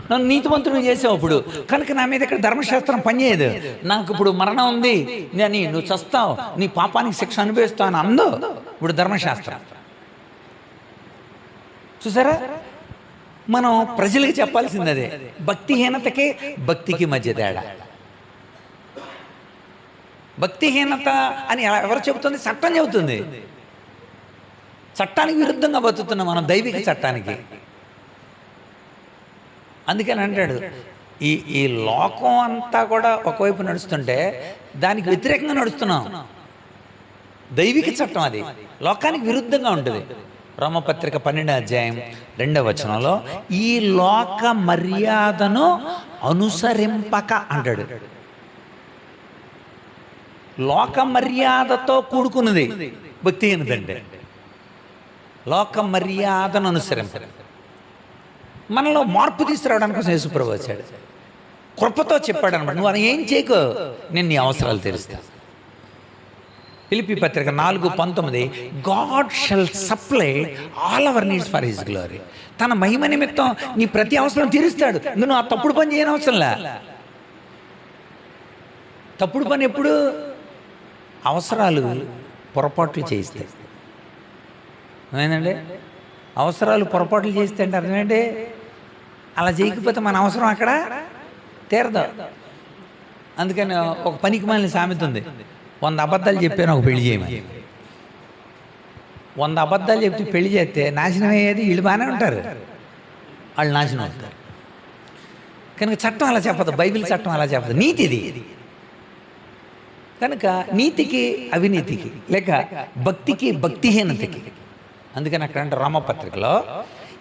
నన్ను నీతివంతుడు చేసావు అప్పుడు, కనుక నా మీద ఇక్కడ ధర్మశాస్త్రం పనిచేయదు. నాకు ఇప్పుడు మరణం ఉంది, నువ్వు చస్తావు, నీ పాపానికి శిక్ష అనుభవిస్తావు అని అందో ఇప్పుడు ధర్మశాస్త్రం. చూసారా? మనం ప్రజలకు చెప్పాల్సింది అదే. భక్తిహీనతకి భక్తికి మధ్య తేడా. భక్తిహీనత అని ఎవరు చెబుతుంది? చట్టం చెబుతుంది. చట్టానికి విరుద్ధంగా బతుకుతున్నాం మనం, దైవిక చట్టానికి. అందుకని అంటాడు, ఈ లోకం అంతా కూడా ఒకవైపు నడుస్తుంటే దానికి వ్యతిరేకంగా నడుస్తున్నాం. దైవిక చట్టం అది లోకానికి విరుద్ధంగా ఉంటుంది. రోమపత్రిక 12వ అధ్యాయం 2వ వచనంలో ఈ లోక మర్యాదను అనుసరింపక అంటాడు. లోక మర్యాదతో కూడుకున్నది భక్తిహీనత అంటే. లోక మర్యాదను అనుసరింపక. మనలో మార్పు తీసుకురావడానికి కోసం యేసుప్రభువు వచ్చాడు. కృపతో చెప్పాడు అనమాట, నువ్వు ఏం చేయకు, నేను నీ అవసరాలు తీరుస్తా. ఫిలిప్పీ పత్రిక 4:19 God shall supply all our needs for his glory. తన మహిమ నిమిత్తం నీ ప్రతి అవసరం తీరుస్తాడు. నువ్వు ఆ తప్పుడు పని చేయని అవసరంలా. తప్పుడు పని ఎప్పుడు? అవసరాలు పొరపాట్లు చేయిస్తాయి. ఏమైందండి? అవసరాలు పొరపాట్లు చేస్తే అంటే అర్థమేంటి? అలా చేయకపోతే మన అవసరం అక్కడ తీరదు. అందుకని ఒక పనికి మాలిన సామెత ఉంది, 100 అబద్ధాలు చెప్పాను ఒక పెళ్లి చేయమని. 100 అబద్ధాలు చెప్తే పెళ్లి చేస్తే నాశనం అయ్యేది వీళ్ళు బాగానే ఉంటారు, వాళ్ళు నాశనం అవుతారు. కనుక చట్టం అలా చెప్పదు, బైబిల్ చట్టం అలా చెప్పదు, నీతిది. కనుక నీతికి అవినీతికి, లేక భక్తికి భక్తిహీనతకి. అందుకని అక్కడ అంటే రోమపత్రికలో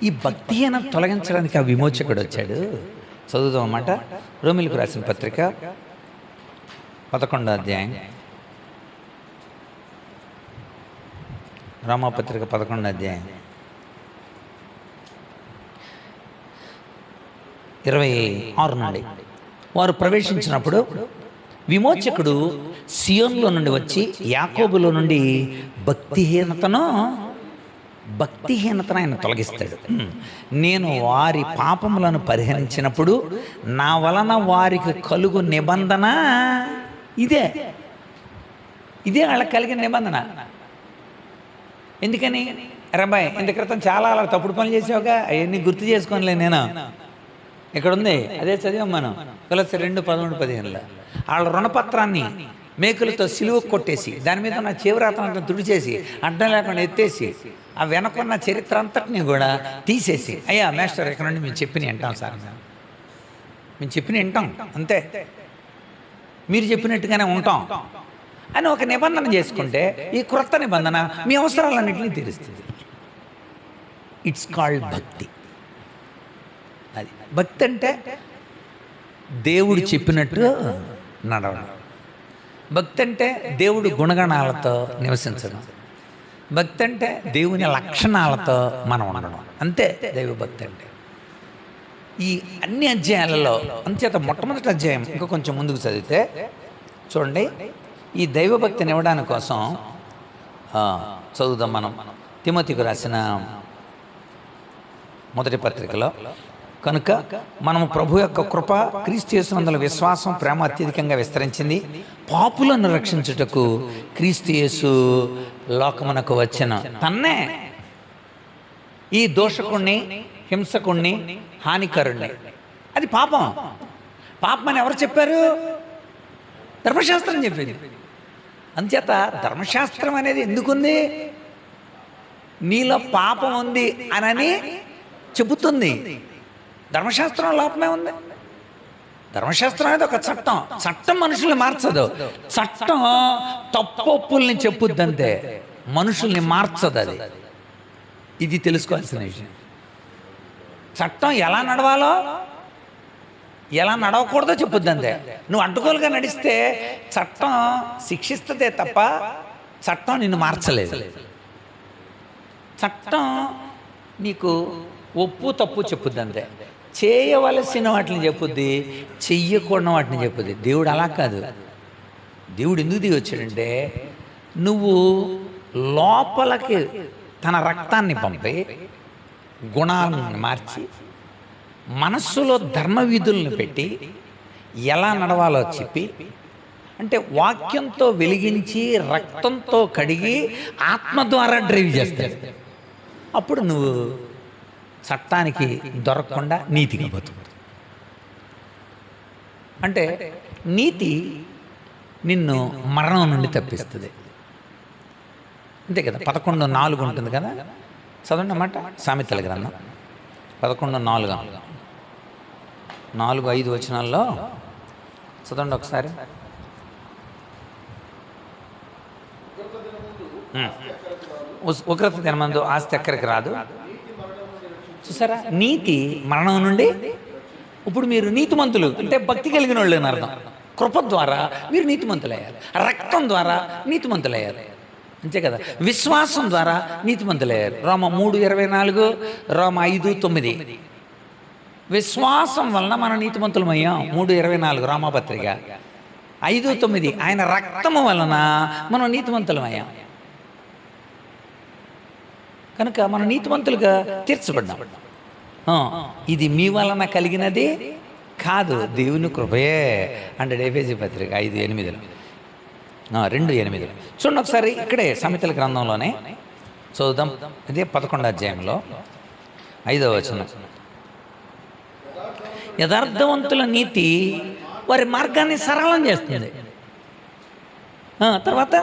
ఈ భక్తిహీనత తొలగించడానికి ఆ విమోచకుడు వచ్చాడు. చదువుదాం అన్నమాట. రోమిలకు రాసిన పత్రిక 11వ అధ్యాయం, రోమపత్రిక 11వ అధ్యాయం 26 నుండి. వారు ప్రవేశించినప్పుడు విమోచకుడు సియోన్లో నుండి వచ్చి యాకోబులో నుండి భక్తిహీనతను ఆయన తొలగిస్తాడు. నేను వారి పాపములను పరిహరించినప్పుడు నా వలన వారికి కలుగు నిబంధన ఇదే వాళ్ళకి కలిగిన నిబంధన. ఎందుకని? రబ్బాయి ఇంత క్రితం చాలా అలా తప్పుడు పనులు చేసావుగా, అవన్నీ గుర్తు చేసుకోనిలే. నేను ఇక్కడ ఉంది, అదే చదివాం మనం కొలస్సీ 2:13-15. వాళ్ళ రుణపత్రాన్ని మేకులతో సిలువ కొట్టేసి దాని మీద నా చేవరాతనంతా తుడిచేసి అడ్డం లేకుండా ఎత్తేసి ఆ వెనకున్న చరిత్ర అంతటిని కూడా తీసేసి, అయ్యా మాస్టర్ ఇక్కడ నుండి మేము చెప్పిన వింటాం సార్, మేము చెప్పిన వింటాం అంతే, మీరు చెప్పినట్టుగానే ఉంటాం అని ఒక నిబంధన చేసుకుంటే ఈ క్రొత్త నిబంధన మీ అవసరాలన్నింటినీ తీరుస్తుంది. ఇట్స్ కాల్డ్ భక్తి. అది భక్తి అంటే దేవుడు చెప్పినట్టు నడవడం. భక్తి అంటే దేవుడు గుణగణాలతో నివసించడం. భక్తి అంటే దేవుని లక్షణాలతో మనం ఉండడం. అంతే దైవభక్తి అంటే. ఈ అన్ని అధ్యాయాలలో అంచేత మొట్టమొదటి అధ్యాయం ఇంకా కొంచెం ముందుకు చదివితే చూడండి, ఈ దైవభక్తిని ఇవ్వడానికి కోసం చదువుదాం మనం తిమోతికి రాసిన మొదటి పత్రికలో. కనుక మనము ప్రభు యొక్క కృప క్రీస్తు యేసునందుల విశ్వాసం ప్రేమ అత్యధికంగా విస్తరించింది. పాపులను రక్షించుటకు క్రీస్తు యేసు లోకమునకు వచ్చిన తన్నే ఈ దోషకుణ్ణి, హింసకుణ్ణి, హానికరుణ్ణి. అది పాపం. పాపం అని ఎవరు చెప్పారు? ధర్మశాస్త్రం చెప్పింది. అందుచేత ధర్మశాస్త్రం అనేది ఎందుకుంది? నీలో పాపం ఉంది అని చెబుతుంది. ధర్మశాస్త్రం లోపమే ఉంది. ధర్మశాస్త్రం అనేది ఒక చట్టం. చట్టం మనుషుల్ని మార్చదు. చట్టం తప్పొప్పుల్ని చెప్పుద్ది అంతే, మనుషుల్ని మార్చదు. అది ఇది తెలుసుకోవాల్సిన విషయం. చట్టం ఎలా నడవాలో ఎలా నడవకూడదో చెప్పుద్ది అంతే. నువ్వు అడ్డుకోలుగా నడిస్తే చట్టం శిక్షిస్తుందే తప్ప చట్టం నిన్ను మార్చలేదు. చట్టం నీకు ఒప్పు తప్పు చెప్పుద్ది అంతే. చేయవలసిన వాటిని చెప్పుద్ది, చెయ్యకూడని వాటిని చెప్పుద్ది. దేవుడు అలా కాదు. దేవుడు ఎందుకు దిగి వచ్చాడంటే నువ్వు లోపలికి తన రక్తాన్ని పంపి గుణాలను మార్చి మనస్సులో ధర్మ విధులను పెట్టి ఎలా నడవాలో చెప్పి, అంటే వాక్యంతో వెలిగించి రక్తంతో కడిగి ఆత్మ ద్వారా డ్రైవ్ చేస్తాడు. అప్పుడు నువ్వు చట్టానికి దొరకకుండా నీతిగా బతుకు. అంటే నీతి నిన్ను మరణం నుండి తప్పిస్తుంది. అంతే కదా, 11:4 ఉంటుంది కదా, చదవండి అన్నమాట. సామెతల గ్రంథం 11:4, 4-5 వచనాల్లో చదవండి ఒకసారి. ఉగ్రత దినమందు ఆస్తి ఎక్కడికి రాదు. చూసారా, నీతి మరణం నుండి. ఇప్పుడు మీరు నీతిమంతులు అంటే భక్తి కలిగిన వాళ్ళు అని అర్థం. కృప ద్వారా మీరు నీతిమంతులయ్యారు, రక్తం ద్వారా నీతిమంతులయ్యారు, అంతే కదా. విశ్వాసం ద్వారా నీతిమంతులయ్యారు. రోమ 3:24, రోమ 5:9. విశ్వాసం వలన మనం నీతిమంతులమయ్యాం. 3:24 రోమాపత్రిక. 5:9 ఆయన రక్తము వలన మనం నీతిమంతులమయ్యాం. కనుక మనం నీతిమంతులుగా తీర్చబడ్డాం. ఇది మీ వలన కలిగినది కాదు, దేవుని కృపయే అంటే ఎఫెసీ పత్రిక 5:8, 2:8. చూడండి ఒకసారి, ఇక్కడే సామెతల గ్రంథంలోనే చదువుదాం. ఇదే 11వ అధ్యాయంలో 5వ వచనం. యథార్థవంతుల నీతి వారి మార్గాన్ని సరళం చేస్తుంది. తర్వాత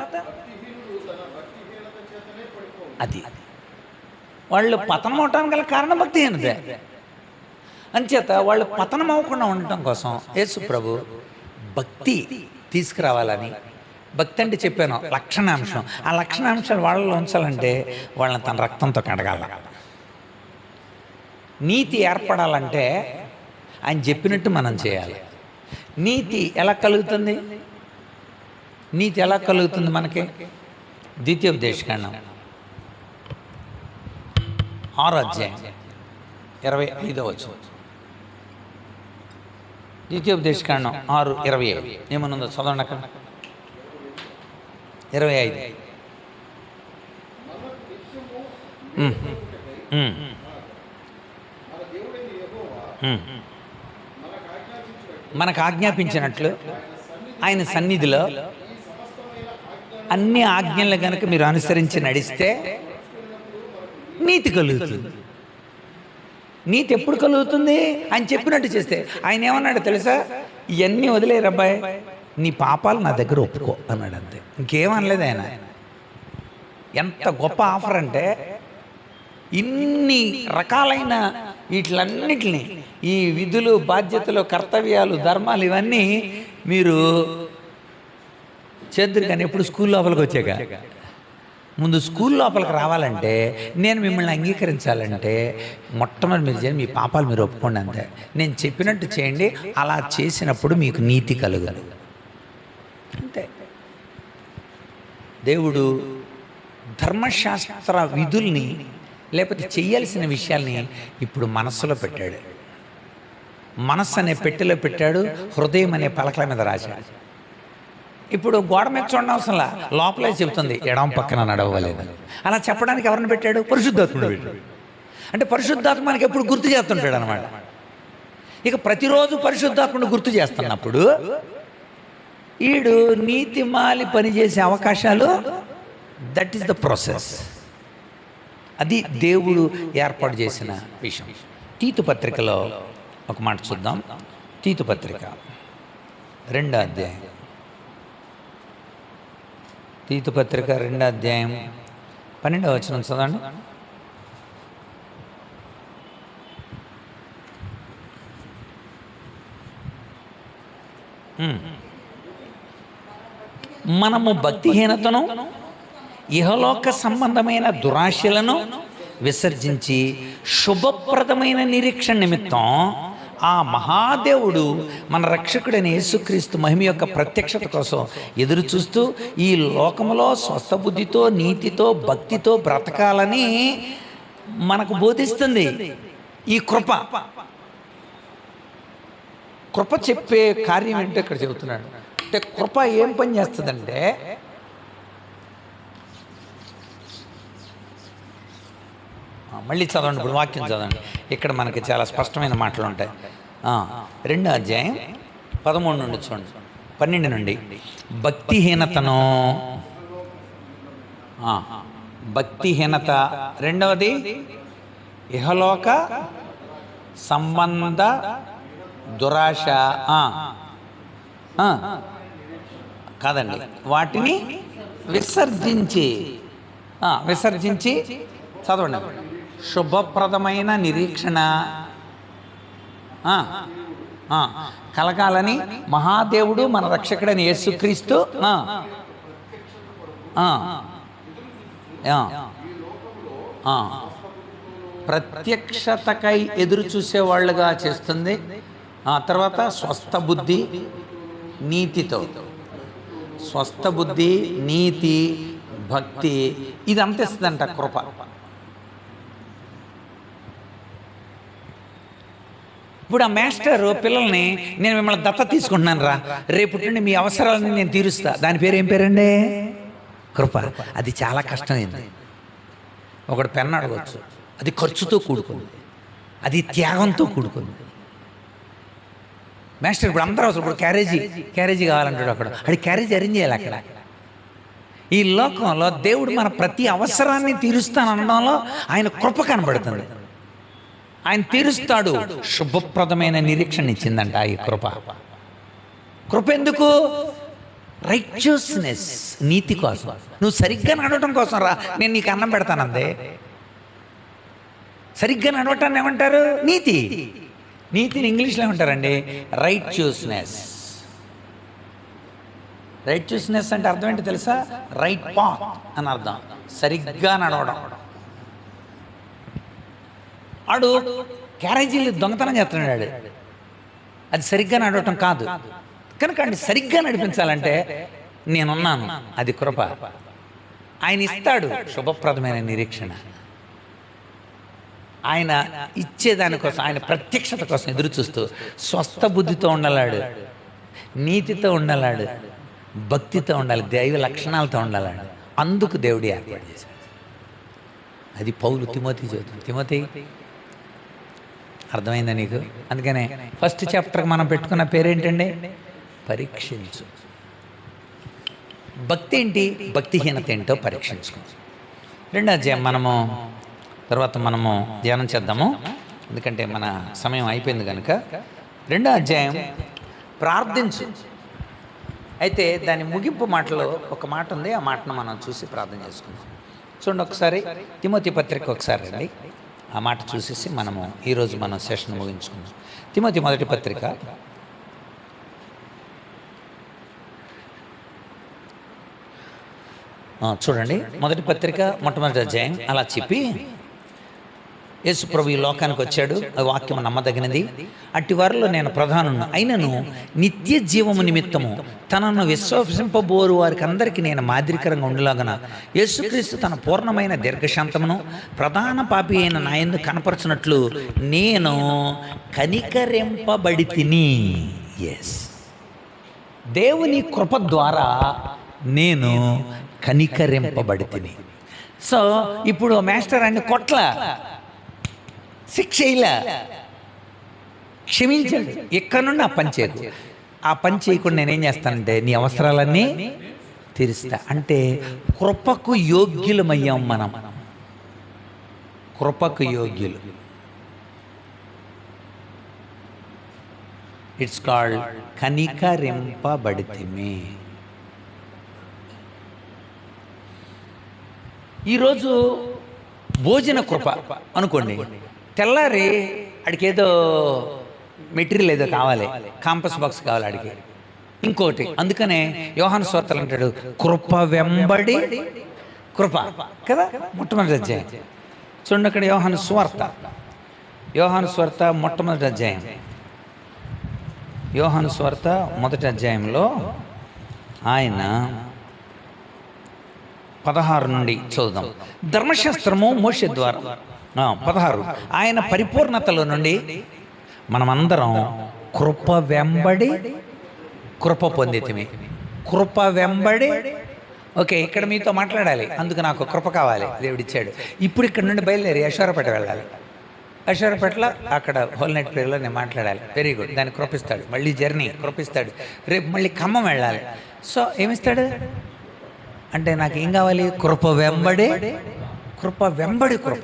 అది వాళ్ళు పతనం అవటానికి గల కారణం భక్తిహీనతే. అంచేత వాళ్ళు పతనం అవ్వకుండా ఉండటం కోసం యేసు ప్రభు భక్తి తీసుకురావాలని, భక్తి అంటే చెప్పాను లక్షణాంశం, ఆ లక్షణాంశాలు వాళ్ళలో ఉంచాలంటే వాళ్ళని తన రక్తంతో కడగాల. నీతి ఏర్పడాలంటే ఆయన చెప్పినట్టు మనం చేయాలి. నీతి ఎలా కలుగుతుంది? నీతి ఎలా కలుగుతుంది మనకి? ద్వితీయోపదేశకాండం 6వ అధ్యాయం 25వ వచనం. ద్వితీయోపదేశకాండం 6:25 ఏమనుందో చదవండి అక్కడ. 25. మనకు ఆజ్ఞాపించినట్లు ఆయన సన్నిధిలో అన్ని ఆజ్ఞలు కనుక మీరు అనుసరించి నడిస్తే నీతి కలుగుతుంది. నీతి ఎప్పుడు కలుగుతుంది? ఆయన చెప్పినట్టు చేస్తే. ఆయన ఏమన్నాడు తెలుసా? ఇవన్నీ వదిలేరు అబ్బాయి, నీ పాపాలు నా దగ్గర ఒప్పుకో అన్నాడు, అంతే. ఇంకేమనలేదు ఆయన. ఎంత గొప్ప ఆఫర్ అంటే, ఇన్ని రకాలైన వీటిలన్నిటిని, ఈ విధులు, బాధ్యతలు, కర్తవ్యాలు, ధర్మాలు ఇవన్నీ మీరు చేద్దరు. కానీ ఎప్పుడు స్కూల్ లోపలికి వచ్చాక, ముందు స్కూల్ లోపలికి రావాలంటే, నేను మిమ్మల్ని అంగీకరించాలంటే మొట్టమొదటి మీరు చేయండి, మీ పాపాలు మీరు ఒప్పుకోండి, అంతే. నేను చెప్పినట్టు చేయండి, అలా చేసినప్పుడు మీకు నీతి కలుగదు, అంతే. దేవుడు ధర్మశాస్త్ర విధుల్ని లేకపోతే చెయ్యాల్సిన విషయాల్ని ఇప్పుడు మనస్సులో పెట్టాడు. మనస్సు అనే పెట్టెలో పెట్టాడు, హృదయం అనే పలకల మీద రాశాడు. ఇప్పుడు గోడ మీద చూడడం అవసరంలా, లోపలే చెబుతుంది ఎడమ పక్కన నడవలేదు. అలా చెప్పడానికి ఎవరిని పెట్టాడు? పరిశుద్ధాత్ముడు పెట్టాడు. అంటే పరిశుద్ధాత్మ మనకి ఎప్పుడు గుర్తు చేస్తుంటాడు అనమాట. ఇక ప్రతిరోజు పరిశుద్ధాత్మను గుర్తు చేస్తున్నప్పుడు ఈడు నీతి మాలి పనిచేసే అవకాశాలు, దట్ ఈస్ ద ప్రాసెస్. అది దేవుడు ఏర్పాటు చేసిన విషయం. తీతు పత్రికలో ఒక మాట చూద్దాం. తీతు పత్రిక 2వ అధ్యాయం. తీతు పత్రిక 2వ అధ్యాయం 12వ వచనం చదవండి. మనము భక్తిహీనతను, ఇహలోక సంబంధమైన దురాశలను విసర్జించి శుభప్రదమైన నిరీక్షణ నిమిత్తం ఆ మహాదేవుడు మన రక్షకుడైన యేసుక్రీస్తు మహిమ యొక్క ప్రత్యక్షత కోసం ఎదురు చూస్తూ ఈ లోకంలో స్వస్థ బుద్ధితో, నీతితో, భక్తితో బ్రతకాలని మనకు బోధిస్తుంది ఈ కృప. కృప చెప్పే కార్యం ఏంటో ఇక్కడ చెబుతున్నాడు. అంటే కృప ఏం పని చేస్తుందంటే, మళ్ళీ చదవండి, ఇప్పుడు వాక్యం చదవండి. ఇక్కడ మనకి చాలా స్పష్టమైన మాటలు ఉంటాయి. 2వ అధ్యాయం 13 నుండి చూడండి, 12 నుండి. భక్తిహీనతను, భక్తిహీనత, రెండవది ఇహలోక సంబంధ దురాశ, కాదండి, వాటిని విసర్జించి. విసర్జించి చదవండి. శుభప్రదమైన నిరీక్షణ కలగాలని మహాదేవుడు మన రక్షకుడైన యేసుక్రీస్తు ప్రత్యక్షతకై ఎదురు చూసేవాళ్ళుగా చేస్తుంది. తర్వాత స్వస్థ బుద్ధి నీతితో, స్వస్థ బుద్ధి నీతి భక్తి ఇది అందిస్తుందంట కృప. ఇప్పుడు ఆ మాస్టర్ పిల్లల్ని, నేను మిమ్మల్ని దత్త తీసుకుంటున్నాను రా, రేపటి నుండి మీ అవసరాలని నేను తీరుస్తా, దాని పేరు ఏం పేరండి? కృప. అది చాలా కష్టమైంది. ఒకడు పెన్ను అడగవచ్చు, అది ఖర్చుతో కూడుకుంది, అది త్యాగంతో కూడుకుంది. మాస్టర్ ఇప్పుడు అందరూ అవసరం, ఇప్పుడు క్యారేజీ కావాలంటాడు, అది క్యారేజీ అరేంజ్ చేయాలి. అక్కడ ఈ లోకంలో దేవుడు మన ప్రతి అవసరాన్ని తీరుస్తానడంలో ఆయన కృప కనబడుతుంది. ఆయన తీరుస్తాడు. శుభప్రదమైన నిరీక్షణ ఇచ్చిందంట ఈ కృప. కృప ఎందుకు? రైచియస్నెస్, నీతి కోసం. నువ్వు సరిగ్గా నడవటం కోసం రా, నేను నీకు అన్నం పెడతానందే. సరిగ్గా నడవటాన్ని ఏమంటారు? నీతి. నీతిని ఇంగ్లీష్లో ఏమంటారండి? రైచియస్నెస్. రైచియస్నెస్ అంటే అర్థం ఏంటి తెలుసా? రైట్ పాత్ అని అర్థం. సరిగ్గా నడవడం. ఆడు క్యారేజీలు దొంగతనం చేస్తున్నాడు, అది సరిగ్గా నడవటం కాదు. కనుక అండి సరిగ్గా నడిపించాలంటే నేనున్నాను, అది కృప. ఆయన ఇస్తాడు శుభప్రదమైన నిరీక్షణ. ఆయన ఇచ్చేదానికోసం, ఆయన ప్రత్యక్షత కోసం ఎదురు చూస్తూ స్వస్థ బుద్ధితో ఉండలాడు, నీతితో ఉండలాడు, భక్తితో ఉండాలి, దైవ లక్షణాలతో ఉండాలాడు. అందుకు దేవుడు ఏర్పాటు చేశాడు. అది పౌలు తిమోతి చదువుతుంది. తిమోతి, అర్థమైందా నీకు? అందుకనే ఫస్ట్ చాప్టర్కి మనం పెట్టుకున్న పేరేంటండి? పరీక్షించు. భక్తి ఏంటి? భక్తిహీనత ఏంటో పరీక్షించుకో. రెండో అధ్యాయం తర్వాత మనము ధ్యానం చేద్దాము, ఎందుకంటే మన సమయం అయిపోయింది కనుక. రెండో అధ్యాయం ప్రార్థించు. అయితే దాని ముగింపు మాటలో ఒక మాట ఉంది, ఆ మాటను మనం చూసి ప్రార్థన చేసుకుందాం. చూడండి ఒకసారి తిమోతి పత్రిక ఒకసారి రండి, ఆ మాట చూసేసి మనము ఈరోజు మనం సెషన్ ముగించుకుందాం. తిమోతి మొదటి పత్రిక చూడండి. మొదటి పత్రిక మొట్టమొదటి అధ్యాయం. అలా చెప్పి యేసు ప్రభు ఈ లోకానికి వచ్చాడు, ఆ వాక్యం నమ్మదగినది, అట్టి వారిలో నేను ప్రధానును, అయినను నిత్య జీవము నిమిత్తము తనను విశ్వసింపబోరు వారికి అందరికీ నేను మాదిరికరంగా ఉండలాగన యేసుక్రీస్తు తన పూర్ణమైన దీర్ఘశాంతమును ప్రధాన పాపి అయిన నా యందు కనపరచినట్లు నేను కనికరింపబడి తిని. ఎస్, దేవుని కృప ద్వారా నేను కనికరింపబడి తిని. సో ఇప్పుడు మాస్టర్ అన్ని కొట్ల శిక్ష ఇలా క్షమించాడు. ఎక్కడి నుండి ఆ పని చేయదు. ఆ పని చేయకుండా నేనేం చేస్తానంటే నీ అవసరాలన్నీ తీరుస్తా. అంటే కృపకు యోగ్యులమయ్యాం మనం. కృపకు యోగ్యులు. It's called కనికరింపబడితిమి. ఈరోజు భోజన కృప అనుకోండి, తెల్లారి అడికి ఏదో మెటీరియల్ ఏదో కావాలి, కాంపస్ బాక్స్ కావాలి అడిగి, ఇంకోటి. అందుకనే యోహాను సువార్తలు అంటాడు కృప వెంబడి కృప కదా. మొట్టమొదటి అధ్యాయం చూడండి, అక్కడ యోహాను సువార్త మొట్టమొదటి అధ్యాయం. యోహాను సువార్త మొదటి అధ్యాయంలో ఆయన 16 నుండి చదువుదాం. ధర్మశాస్త్రము మోషే ద్వారా 16 ఆయన పరిపూర్ణతలో నుండి మనమందరం కృప వెంబడి కృప పొందితిమి. కృప వెంబడి. ఓకే, ఇక్కడ మీతో మాట్లాడాలి, అందుకు నాకు కృప కావాలి, దేవుడిచ్చాడు. ఇప్పుడు ఇక్కడ నుండి బయలుదేరి యశ్వరపేట వెళ్ళాలి. యశ్వరపేటలో అక్కడ హోల్ నైట్ ప్రేయర్లో నేను మాట్లాడాలి. వెరీ గుడ్, దాన్ని కృపిస్తాడు. మళ్ళీ జర్నీ కృపిస్తాడు. రేపు మళ్ళీ ఖమ్మం వెళ్ళాలి. సో ఏమిస్తాడు అంటే నాకు ఏం కావాలి? కృప వెంబడి కృప.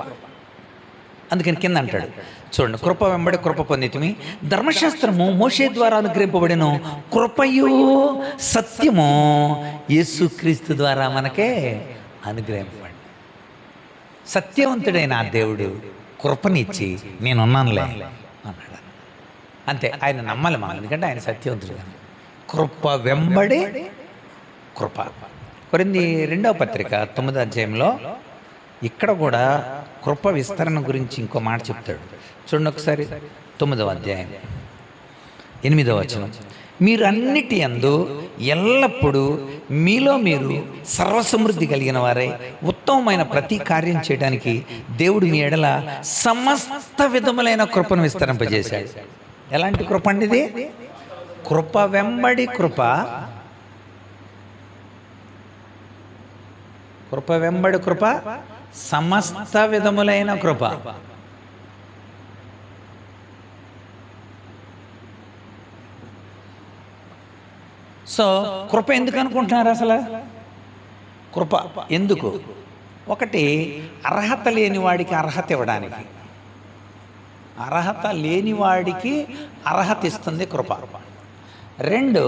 అందుకని కింద అంటాడు చూడండి, కృప వెంబడి కృప పొందితిమి. ధర్మశాస్త్రము మోషే ద్వారా అనుగ్రహింపబడిన కృపయు సత్యము యేసుక్రీస్తు ద్వారా మనకే అనుగ్రహింపబడి. సత్యవంతుడైన ఆ దేవుడు కృపనిచ్చి నేనున్నానులే అన్నాడు. అంతే, ఆయన నమ్మాలి మనం, ఎందుకంటే ఆయన సత్యవంతుడు కానీ. కృప వెంబడి కృప. కొరింథీ 2వ పత్రిక 9వ అధ్యాయంలో ఇక్కడ కూడా కృప విస్తరణ గురించి ఇంకో మాట చెప్తాడు. చూడండి ఒకసారి, 9వ అధ్యాయం 8వ వచనం. మీరు అన్నిటి యందు ఎల్లప్పుడూ మీలో మీరు సర్వసమృద్ధి కలిగిన వారై ఉత్తమమైన ప్రతి కార్యం చేయడానికి దేవుడు మీ ఎడల సమస్త విధములైన కృపను విస్తరింపజేశాడు. ఎలాంటి కృప అండి ఇది? కృప వెంబడి కృప. కృప వెంబడి కృప, సమస్త విధములైన కృప. సో కృప ఎందుకు అనుకుంటున్నారు అసలు? కృప ఎందుకు? ఒకటి, అర్హత లేని వాడికి అర్హత ఇవ్వడానికి. అర్హత లేని వాడికి అర్హత ఇస్తుంది కృప. 2,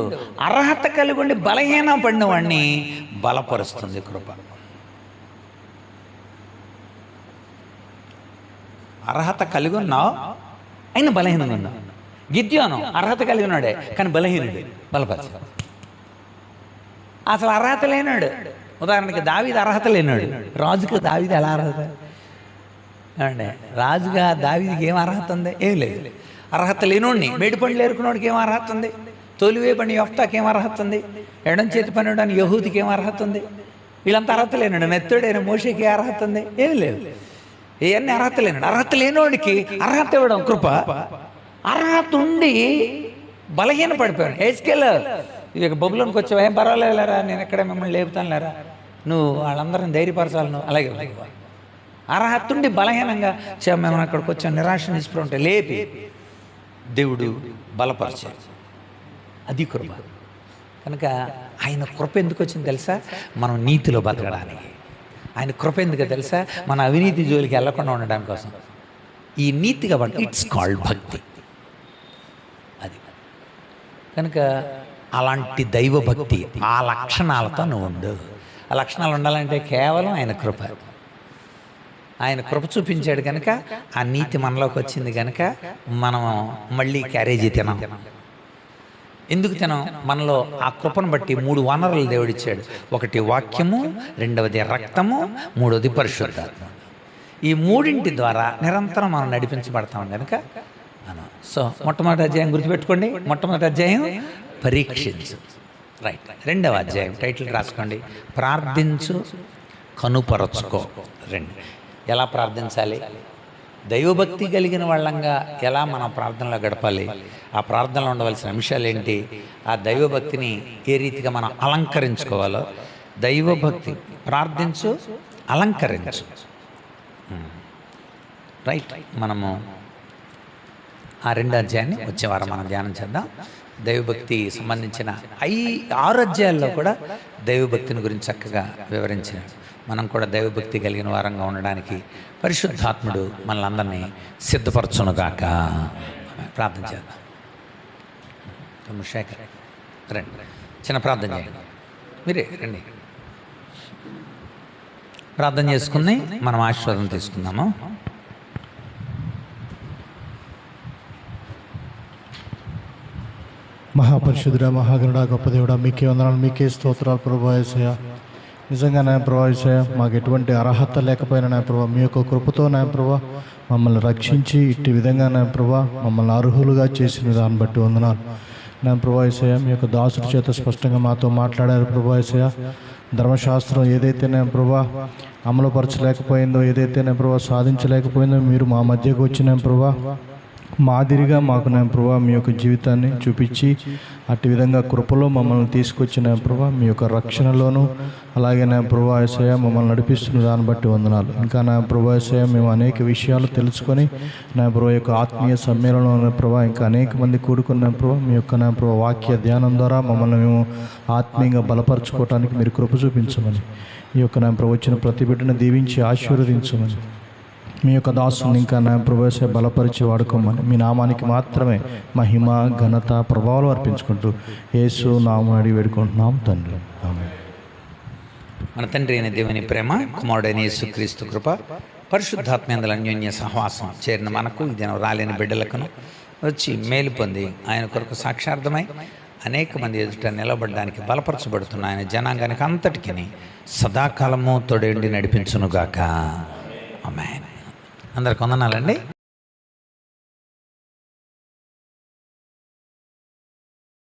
అర్హత కలిగి ఉండి బలహీన పడిన వాడిని బలపరుస్తుంది కృప. అర్హత కలిగి ఉన్నావు, అయినా బలహీనంగా ఉన్నావు. గిద్యోను అర్హత కలిగి ఉన్నాడే కానీ బలహీనుడు, బలపరచ. అసలు అర్హత లేనాడు. ఉదాహరణకి దావీదు అర్హత లేనాడు. రాజుకు దావీదు ఎలా అర్హత అండి? రాజుగా దావీదుకి ఏం అర్హత ఉంది? ఏం లేదు. అర్హత లేనోడిని, మేడిపండ్లు ఏరుకున్నోడికి ఏం అర్హత ఉంది? తొలివే పని యొఫ్తాకి ఏం అర్హత ఉంది? ఎడం చేతి పనివాడు యహూదికి ఏం అర్హత ఉంది? వీళ్ళంతా అర్హత లేనాడు. నెత్తుడైన మోషేకి అర్హత ఉంది? ఏం లేదు. ఇవన్నీ అర్హత లేనాడు. అర్హత లేనోడికి అర్హత ఇవ్వడం కృప. అర్హత ఉండి బలహీన పడిపోయాడు. హెచ్కెల్ ఇక బొబ్బులోనికి వచ్చావు, ఏం పర్వాలేదు లేరా, నేను ఎక్కడ మిమ్మల్ని లేపుతాను లేరా, నువ్వు వాళ్ళందరిని ధైర్యపరచాలి, నువ్వు అలాగే. అర్హత ఉండి బలహీనంగా మేము అక్కడికి వచ్చాం, నిరాశ నిస్పృహ ఉంటే లేపి దేవుడు బలపరిచాడు. అది కృప. కనుక ఆయన కృప ఎందుకు వచ్చింది తెలుసా? మనం నీతిలో బతకడానికి. ఆయన కృప ఎందుకు తెలుసా? మన అవినీతి జోలికి వెళ్లకుండా ఉండడం కోసం. ఈ నీతిగా ఇట్స్ కాల్డ్ భక్తి. అది కనుక అలాంటి దైవభక్తి, ఆ లక్షణాలతో నువ్వు ఉండు. ఆ లక్షణాలు ఉండాలంటే కేవలం ఆయన కృప. ఆయన కృప చూపించాడు కనుక ఆ నీతి మనలోకి వచ్చింది కనుక మనం మళ్ళీ క్యారేజీ తినాం. ఎందుకు తినాం? మనలో ఆ కృపను బట్టి 3 వనరులు దేవుడిచ్చాడు. ఒకటి వాక్యము, 2వది రక్తము, 3వది పరిశుద్ధాత్మ. ఈ 3 ద్వారా నిరంతరం మనం నడిపించబడతాం కనుక మనం. సో మొట్టమొదటి అధ్యాయం గుర్తుపెట్టుకోండి. మొట్టమొదటి అధ్యాయం పరీక్షించు. రైట్. 2వ అధ్యాయం టైటిల్ రాసుకోండి, ప్రార్థించు కనుపరచుకో. 2. ఎలా ప్రార్థించాలి? దైవభక్తి కలిగిన వాళ్ళంగా ఎలా మనం ప్రార్థనలో గడపాలి? ఆ ప్రార్థనలో ఉండవలసిన అంశాలు ఏంటి? ఆ దైవభక్తిని ఏ రీతిగా మనం అలంకరించుకోవాలో. దైవభక్తి ప్రార్థించు, అలంకరించు. రైట్. మనము ఆ 2వ అధ్యాయాన్ని వచ్చే వారం మనం ధ్యానం చేద్దాం. దైవభక్తి సంబంధించిన 6 అధ్యాయాల్లో కూడా దైవభక్తిని గురించి చక్కగా వివరించినాడు. మనం కూడా దైవభక్తి కలిగిన వారంగా ఉండడానికి పరిశుద్ధాత్ముడు మనల్ని అందరినీ సిద్ధపరచునుగాక. ప్రార్థన చేద్దాం. శేఖర్ రండి, చిన్న ప్రార్థన చేయండి. మీరే రండి, ప్రార్థన చేసుకుని మనం ఆశీర్వాదం తీసుకుందాము. మహాపరిశుద్ధుడా, మహాగణుడా, గొప్ప దేవుడా, మీకే వందనాలు, మీకే స్తోత్రాలు ప్రభువా యేసయ్యా. నిజంగా నా ప్రభువా యేసయ్యా, మాకు ఎటువంటి అర్హత లేకపోయినా నా ప్రభువా మీ యొక్క కృపతో నా ప్రభువా మమ్మల్ని రక్షించి ఇట్టి విధంగా నా ప్రభువా మమ్మల్ని అర్హులుగా చేసిన దాన్ని బట్టి వందనాలు నా ప్రభువా యేసయ్యా. మీ యొక్క దాసుడి చేత స్పష్టంగా మాతో మాట్లాడారు ప్రభువా యేసయ్యా. ధర్మశాస్త్రం ఏదైతే నా ప్రభువా అమలుపరచలేకపోయిందో, ఏదైతే నా ప్రభువా సాధించలేకపోయిందో, మీరు మా మధ్యకు వచ్చిన ప్రభువా మాదిరిగా మాకు నా ప్రభువా మీ యొక్క జీవితాన్ని చూపించి అట్టి విధంగా కృపలో మమ్మల్ని తీసుకొచ్చిన ప్రభువా మీ యొక్క రక్షణలోను అలాగే నా ప్రభువా యేసయ్యా మమ్మల్ని నడిపిస్తున్న దాన్ని బట్టి వందనాలు. ఇంకా నా ప్రభువా యేసయ్యా మేము అనేక విషయాలు తెలుసుకొని నా ప్రభువా యొక్క ఆత్మీయ సమ్మేళనంలో ప్రభువా ఇంకా అనేక మంది కూడుకున్న ప్రభువా మీ యొక్క నా ప్రభువా వాక్య ధ్యానం ద్వారా మమ్మల్ని మేము ఆత్మీయంగా బలపరచుకోవటానికి మీరు కృప చూపించమని, ఈ యొక్క నా ప్రభు వచ్చిన ప్రతి బిడ్డను దీవించి ఆశీర్వదించమని, మీ యొక్క దాసుని ఇంకా నా ప్రవేశ బలపరిచి వాడుకోమని, మీ నామానికి మాత్రమే మహిమ ఘనత ప్రభావాలు అర్పించుకుంటూ యేసు నామమున అడిగి వేడుకుంటున్నాం తండ్రి. ఆమేన్. మన తండ్రి అయిన దేవుని ప్రేమ, కుమారుడైన యేసుక్రీస్తు కృప, పరిశుద్ధాత్మేందుల అన్యోన్య సహవాసం చేరిన మనకు, ఈ దినం రాలేని బిడ్డలకును వచ్చి మేలు పొంది ఆయన కొరకు సాక్షార్థమై అనేక మంది ఎదుట నిలబడడానికి బలపరచబడుతున్న ఆయన జనాంగానికి అంతటికి సదాకాలము తోడేండి నడిపించునుగాక. ఆమేన్. అందరికి వందనాలండి.